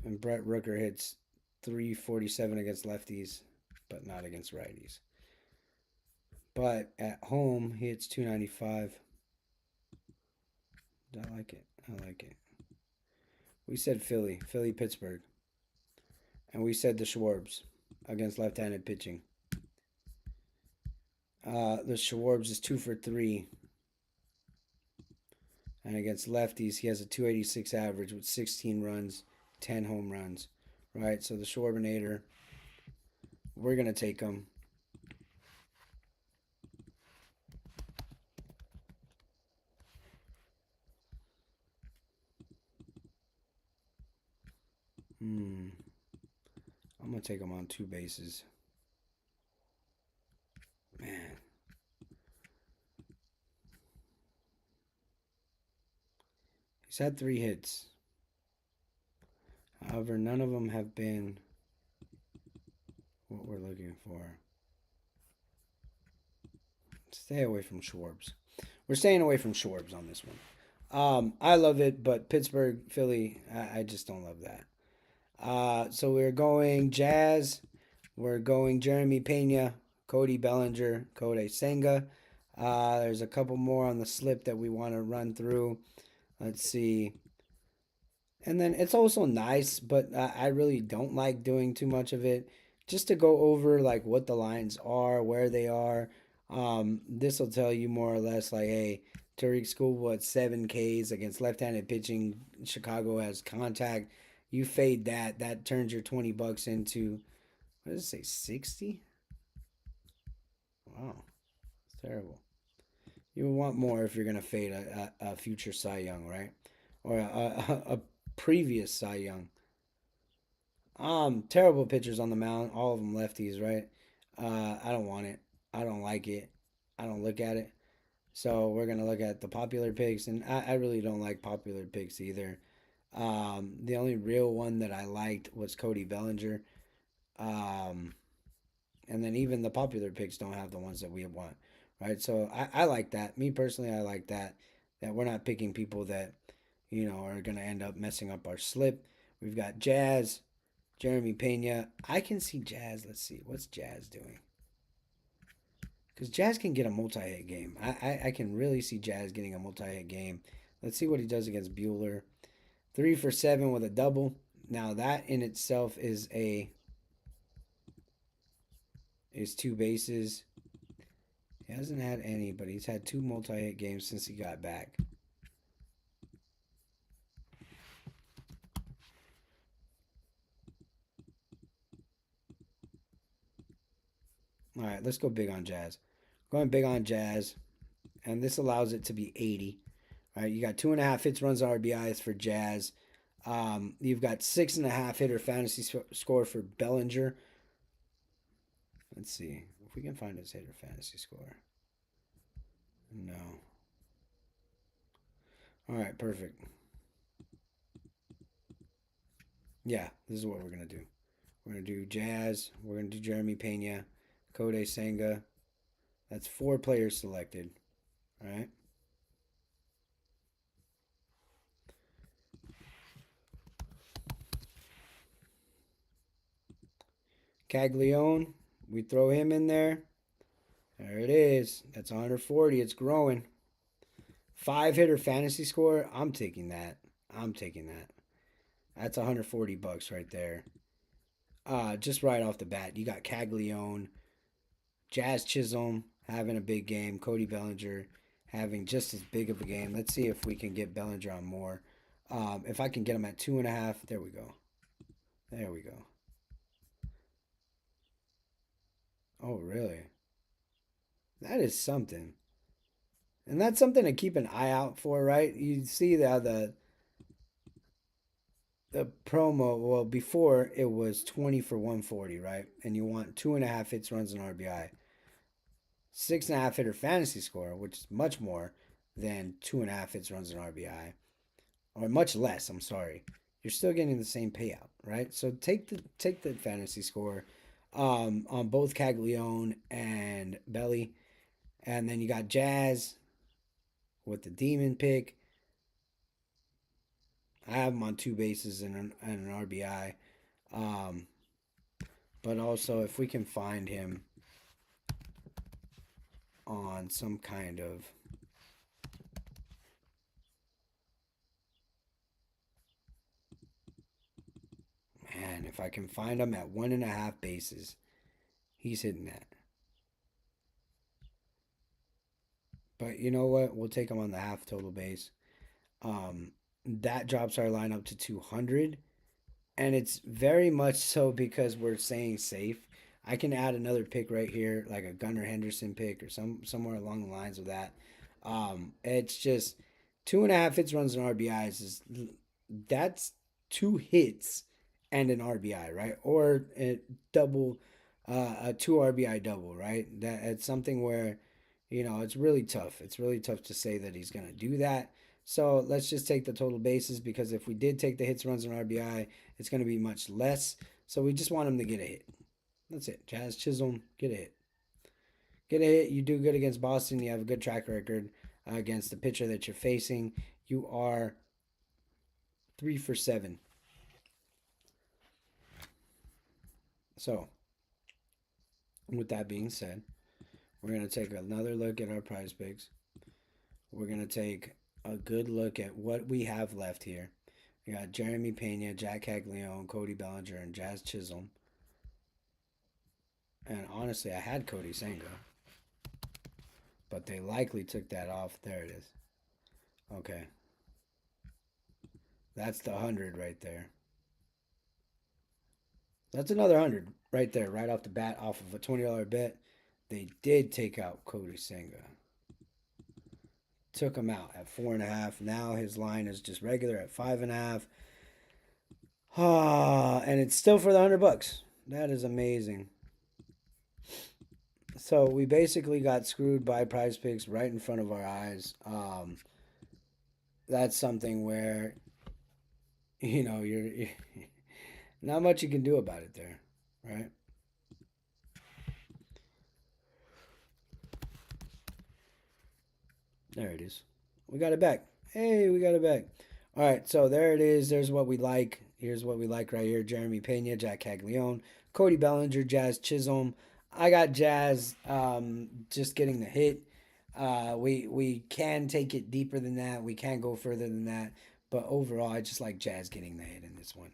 And Brent Rooker hits 347 against lefties, but not against righties. But at home, he hits 295. I like it. I like it. We said Philly, Pittsburgh. And we said the Schwarbs against left-handed pitching. The Schwarbs is 2 for 3. And against lefties, he has a 286 average with 16 runs, 10 home runs. Right? So the Schwarbinator, we're going to take him. I'm going to take him on 2 bases. Man. He's had 3 hits. However, none of them have been what we're looking for. Stay away from Schwarbs. We're staying away from Schwarbs on this one. I love it, but Pittsburgh, Philly, I just don't love that. So we're going Jazz. We're going Jeremy Pena, Cody Bellinger, Kodai Senga. There's a couple more on the slip that we want to run through. Let's see. And then it's also nice, but I really don't like doing too much of it. Just to go over like what the lines are, where they are. This will tell you more or less like, hey, Tariq School at 7 Ks against left-handed pitching. Chicago has contact. You fade that. That turns your 20 bucks into, what does it say, 60? Wow, it's terrible. You would want more if you're going to fade a future Cy Young, right? Or a previous Cy Young. Terrible pitchers on the mound, all of them lefties, right? I don't want it. I don't like it. I don't look at it. So we're gonna look at the popular picks, and I really don't like popular picks either. The only real one that I liked was Cody Bellinger. Um, and then even the popular picks don't have the ones that we want, right? So I like that. Me personally, I like that. That we're not picking people that, are gonna end up messing up our slip. We've got Jazz, Jeremy Pena. I can see Jazz. Let's see. What's Jazz doing? Because Jazz can get a multi-hit game. I can really see Jazz getting a multi-hit game. Let's see what he does against Bueller. 3 for 7 with a double. Now that in itself is 2 bases. He hasn't had any, but he's had 2 multi-hit games since he got back. All right, let's go big on Jazz. Going big on Jazz, and this allows it to be 80. All right, you got 2.5 hits, runs, RBIs for Jazz. You've got 6.5 hitter fantasy score for Bellinger. Let's see if we can find his hitter fantasy score. No. All right, perfect. Yeah, this is what we're gonna do. We're gonna do Jazz. We're gonna do Jeremy Pena, Kodai Senga. That's 4 players selected. All right. Caglione, we throw him in there. There it is. That's 140. It's growing. 5 hitter fantasy score. I'm taking that. I'm taking that. That's 140 bucks right there. Just right off the bat, you got Caglione, Jazz Chisholm having a big game, Cody Bellinger having just as big of a game. Let's see if we can get Bellinger on more. If I can get him at 2.5, there we go. There we go. Oh, really? That is something. And that's something to keep an eye out for, right? You see the promo, well, before it was 20 for 140, right? And you want 2.5 hits, runs, and RBI. 6.5 hitter fantasy score, which is much more than 2.5 hits, runs, and RBI, or much less. I'm sorry. You're still getting the same payout, right? So take the fantasy score on both Caglione and Belly, and then you got Jazz with the Demon pick. I have him on 2 bases and an RBI. Um, but also, if we can find him on some kind of man, if I can find him at 1.5 bases, he's hitting that. But you know what? We'll take him on the half total base. That drops our line up to 200. And it's very much so because we're saying safe. I can add another pick right here, like a Gunnar Henderson pick or somewhere along the lines of that. It's just 2.5 hits, runs, and RBIs that's 2 hits and an RBI, right? Or a 2 RBI double, right? That it's something where, it's really tough. It's really tough to say that he's gonna do that. So let's just take the total bases because if we did take the hits, runs, and RBI, it's going to be much less. So we just want him to get a hit. That's it. Jazz Chisholm, get a hit. Get a hit. You do good against Boston. You have a good track record against the pitcher that you're facing. You are 3 for 7. So, with that being said, we're going to take another look at our prize picks. We're going to take a good look at what we have left here. We got Jeremy Pena, Jack Caglione, Cody Bellinger, and Jazz Chisholm. And honestly, I had Cody Senga. But they likely took that off. There it is. Okay. That's the 100 right there. That's another 100 right there, right off the bat, off of a $20 bet. They did take out Cody Senga. Took him out at 4.5. Now his line is just regular at 5.5. And it's still for the $100. That is amazing. So we basically got screwed by prize picks right in front of our eyes. That's something where, you're not much you can do about it there, right? There it is. We got it back. Hey, we got it back. All right, so there it is. There's what we like. Here's what we like right here. Jeremy Pena, Jack Caglione, Cody Bellinger, Jazz Chisholm. I got Jazz just getting the hit. We can take it deeper than that. We can go further than that. But overall, I just like Jazz getting the hit in this one.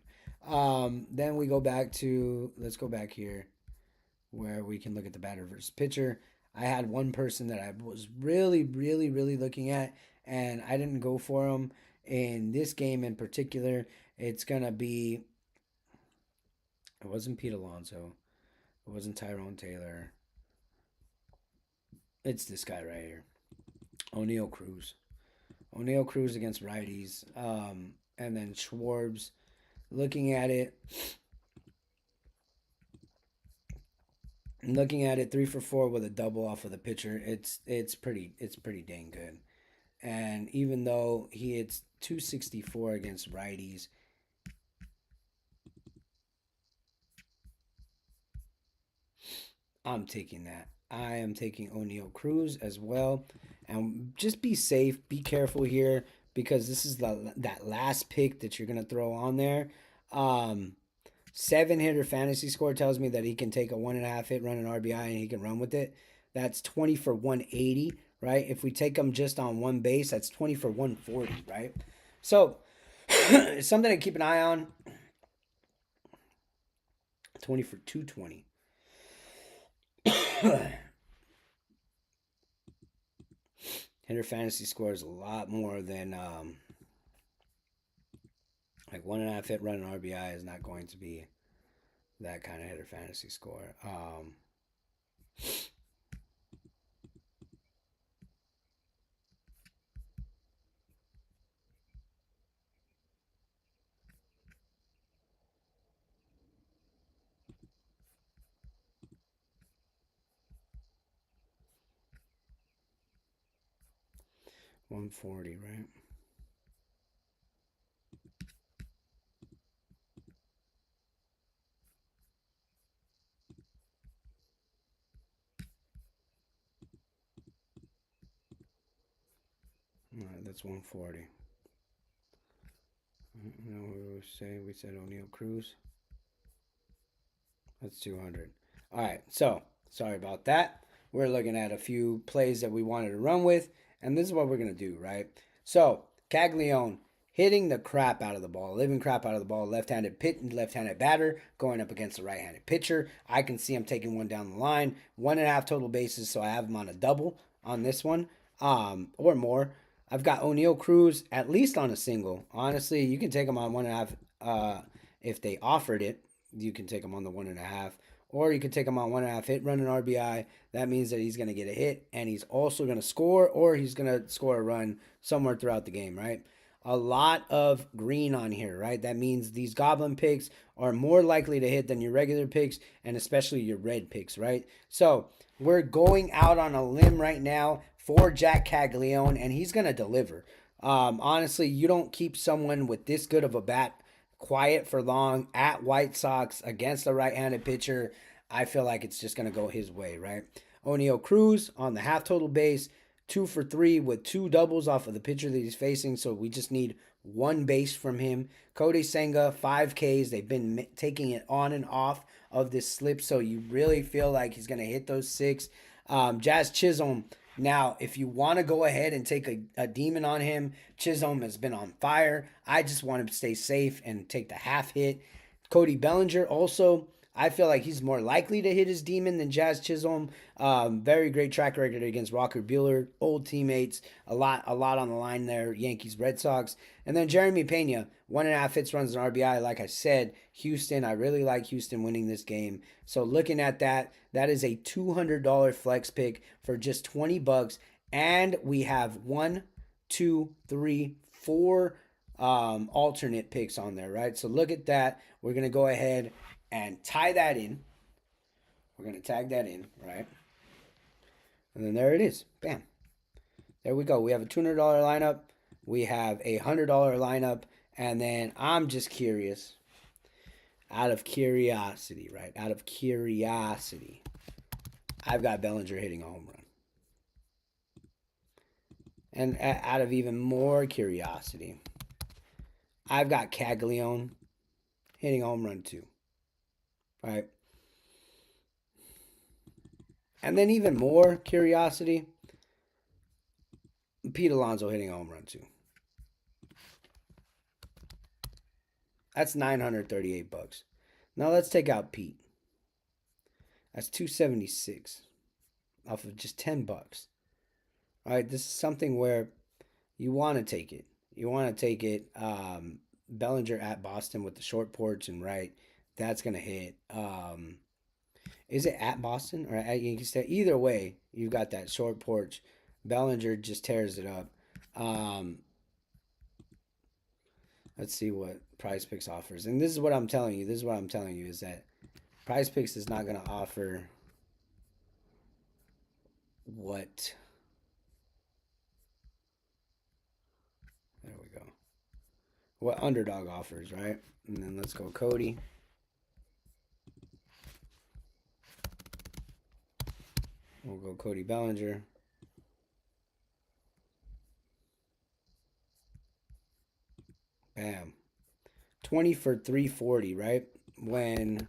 Then we go back to, let's go back here where we can look at the batter versus pitcher. I had one person that I was really, really, really looking at, and I didn't go for him. In this game in particular, it's going to be, it wasn't Pete Alonso. It wasn't Tyrone Taylor. It's this guy right here. O'Neill Cruz. O'Neill Cruz against righties. And then Schwarbs. Looking at it, 3 for 4 with a double off of the pitcher. It's pretty dang good. And even though he hits 264 against righties, I'm taking that. I am taking O'Neill Cruz as well. And just be safe, be careful here because this is that last pick that you're gonna throw on there. 7 hitter fantasy score tells me that he can take a 1.5 hit, run an RBI, and he can run with it. That's 20 for 180, right? If we take him just on one base, that's 20 for 140, right? So it's something to keep an eye on. 20 for 220. Hitter fantasy score is a lot more than like 1.5 hit run and RBI is not going to be that kind of hitter fantasy score. 140, right? All right, that's 140. You know what we say? We said O'Neill Cruz. That's 200. All right, so sorry about that. We're looking at a few plays that we wanted to run with, and this is what we're going to do, right? So, Caglione hitting the crap out of the ball, living crap out of the ball, left-handed left-handed batter going up against the right-handed pitcher. I can see him taking one down the line, 1.5 total bases, so I have him on a double on this one, or more. I've got O'Neill Cruz at least on a single. Honestly, you can take him on 1.5 if they offered it. You can take him on the 1.5, or you can take him on 1.5 hit run and RBI. That means that he's going to get a hit and he's also going to score, or he's going to score a run somewhere throughout the game, right? A lot of green on here, right? That means these goblin picks are more likely to hit than your regular picks, and especially your red picks, right? So we're going out on a limb right now for Jack Caglione, and he's going to deliver. Honestly, you don't keep someone with this good of a bat quiet for long at White Sox against a right-handed pitcher. I feel like it's just going to go his way, right? O'Neill Cruz on the half total base, 2 for 3 with 2 doubles off of the pitcher that he's facing, so we just need 1 base from him. Kodai Senga, 5 Ks. They've been taking it on and off of this slip, so you really feel like he's going to hit those 6. Jazz Chisholm, now, if you want to go ahead and take a demon on him, Chisholm has been on fire. I just want him to stay safe and take the half hit. Cody Bellinger also, I feel like he's more likely to hit his demon than Jazz Chisholm. Very great track record against Walker Buehler, old teammates, a lot on the line there. Yankees, Red Sox, and then Jeremy Pena, 1.5 hits, runs, and RBI. Like I said, Houston, I really like Houston winning this game. So looking at that, that is a $200 flex pick for just $20, and we have 1, 2, 3, 4 alternate picks on there, right? So look at that. We're gonna go ahead and tie that in. We're going to tag that in, right? And then there it is. Bam. There we go. We have a $200 lineup. We have a $100 lineup. And then I'm just curious. Out of curiosity, right? Out of curiosity. I've got Bellinger hitting a home run. And out of even more curiosity, I've got Caglione hitting a home run too. Right. And then even more curiosity, Pete Alonso hitting a home run too. That's $938. Now let's take out Pete. That's $276 off of just $10. All right, this is something where you want to take it. You want to take it. Bellinger at Boston with the short porch and right. That's going to hit. Is it at Boston or at Yankee Stadium? Either way, you've got that short porch. Bellinger just tears it up. Let's see what Prize Picks offers. And this is what I'm telling you. This is what I'm telling you is that Prize Picks is not going to offer what... There we go. What Underdog offers, right? And then let's go Cody. We'll go Cody Bellinger. Bam. 20 for 340, right? When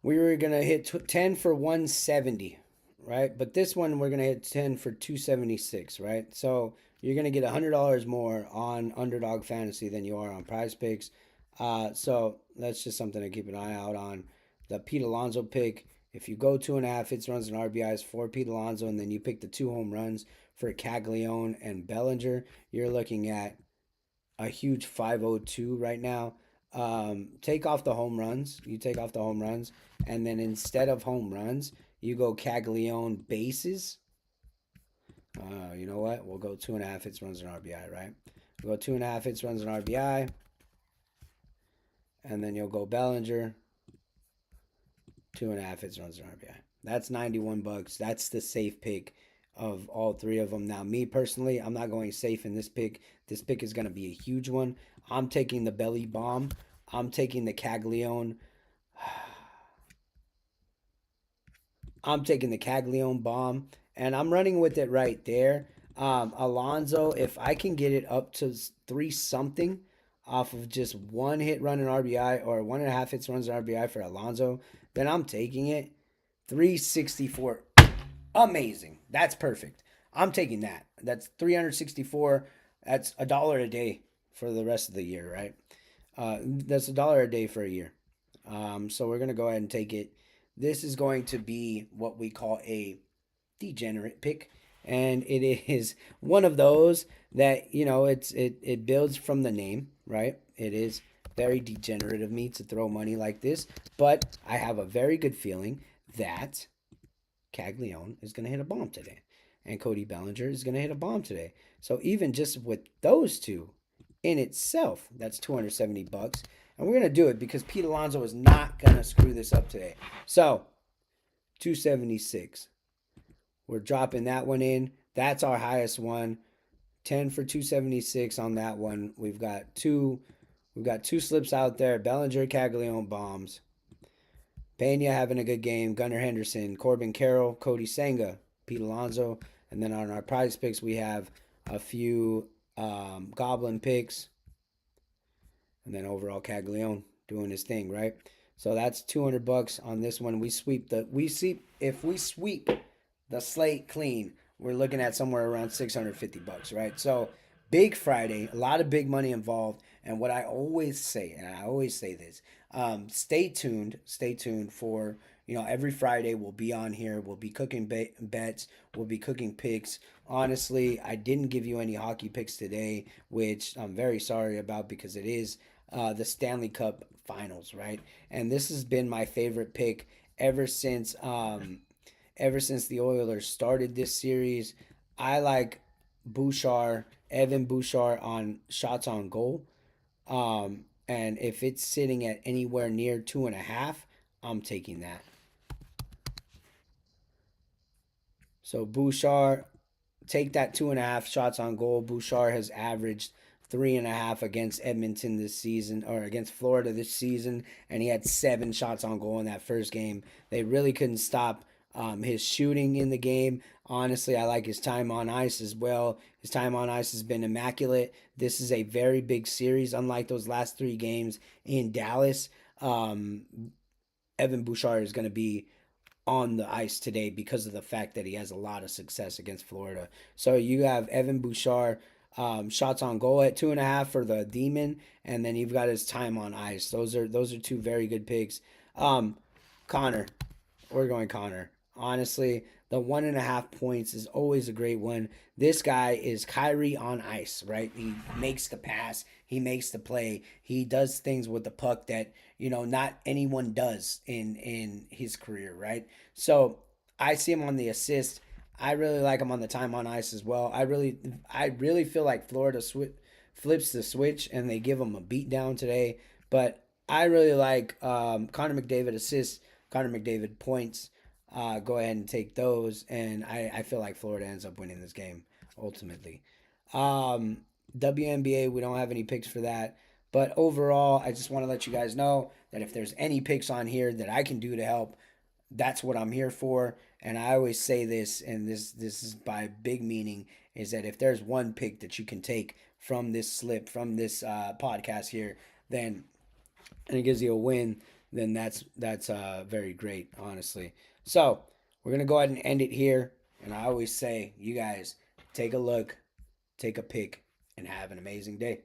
we were going to hit 10 for 170, right? But this one, we're going to hit 10 for 276, right? So you're going to get $100 more on Underdog Fantasy than you are on Prize Picks. So that's just something to keep an eye out on. The Pete Alonso pick If you go 2.5 hits, runs, and RBIs for Pete Alonso, and then you pick the 2 home runs for Caglione and Bellinger, you're looking at a huge 502 right now. Take off the home runs. You take off the home runs, and then instead of home runs, you go Caglione bases. You know what? We'll go 2.5 hits, runs, and RBI, right? We'll go 2.5 hits, runs, and RBI. And then you'll go Bellinger, 2.5 hits, runs, and RBI. That's $91. That's the safe pick of all three of them. Now, me personally, I'm not going safe in this pick. This pick is going to be a huge one. I'm taking the belly bomb. I'm taking the Caglione. I'm taking the Caglione bomb, and I'm running with it right there. Alonso, if I can get it up to 3 something off of just 1 hit, run, and RBI, or 1.5 hits, runs, and RBI for Alonso, then I'm taking it. 364. Amazing. That's perfect. I'm taking that. That's 364. That's $1 a day for the rest of the year, right? That's $1 a day for a year. So we're gonna go ahead and take it. This is going to be what we call a degenerate pick, and it is one of those that it builds from the name, right? It is very degenerate of me to throw money like this, but I have a very good feeling that Caglione is going to hit a bomb today, and Cody Bellinger is going to hit a bomb today. So even just with those two in itself, that's $270. And we're going to do it because Pete Alonso is not going to screw this up today. So, 276. We're dropping that one in. That's our highest one. 10 for 276 on that one. We've got two slips out there. Bellinger, Caglione bombs. Pena having a good game. Gunnar Henderson, Corbin Carroll, Cody Senga, Pete Alonso. And then on our prize picks, we have a few Goblin picks. And then overall Caglione doing his thing, right? So that's $200 on this one. If we sweep the slate clean, we're looking at somewhere around $650, right? So big Friday, a lot of big money involved. And what I always say, and I always say this, stay tuned for, every Friday we'll be on here. We'll be cooking bets. We'll be cooking picks. Honestly, I didn't give you any hockey picks today, which I'm very sorry about because it is the Stanley Cup Finals, right? And this has been my favorite pick ever since the Oilers started this series. I like Evan Bouchard on shots on goal. And if it's sitting at anywhere near 2.5, I'm taking that. So Bouchard, take that 2.5 shots on goal. Bouchard has averaged 3.5 against Edmonton this season, or against Florida this season, and he had 7 shots on goal in that first game. They really couldn't stop his shooting in the game. Honestly, I like his time on ice as well. His time on ice has been immaculate. This is a very big series, unlike those last 3 games in Dallas. Evan Bouchard is going to be on the ice today because of the fact that he has a lot of success against Florida. So you have Evan Bouchard shots on goal at 2.5 for the Demon, and then you've got his time on ice. Those are 2 very good picks. Connor, we're going Connor. Honestly, the 1.5 points is always a great one. This guy is Kyrie on ice, right? He makes the pass, he makes the play, he does things with the puck that not anyone does in his career, right? So I see him on the assist. I really like him on the time on ice as well. I really feel like Florida flips the switch and they give him a beat down today. But I really like Connor McDavid assists, Connor McDavid points. Go ahead and take those, and I feel like Florida ends up winning this game ultimately. WNBA, we don't have any picks for that. But overall, I just want to let you guys know that if there's any picks on here that I can do to help, that's what I'm here for. And I always say this, and this is by big meaning, is that if there's one pick that you can take from this slip, from this podcast here, then and it gives you a win, then that's very great, honestly. So we're gonna go ahead and end it here. And I always say, you guys take a look, take a pick, and have an amazing day.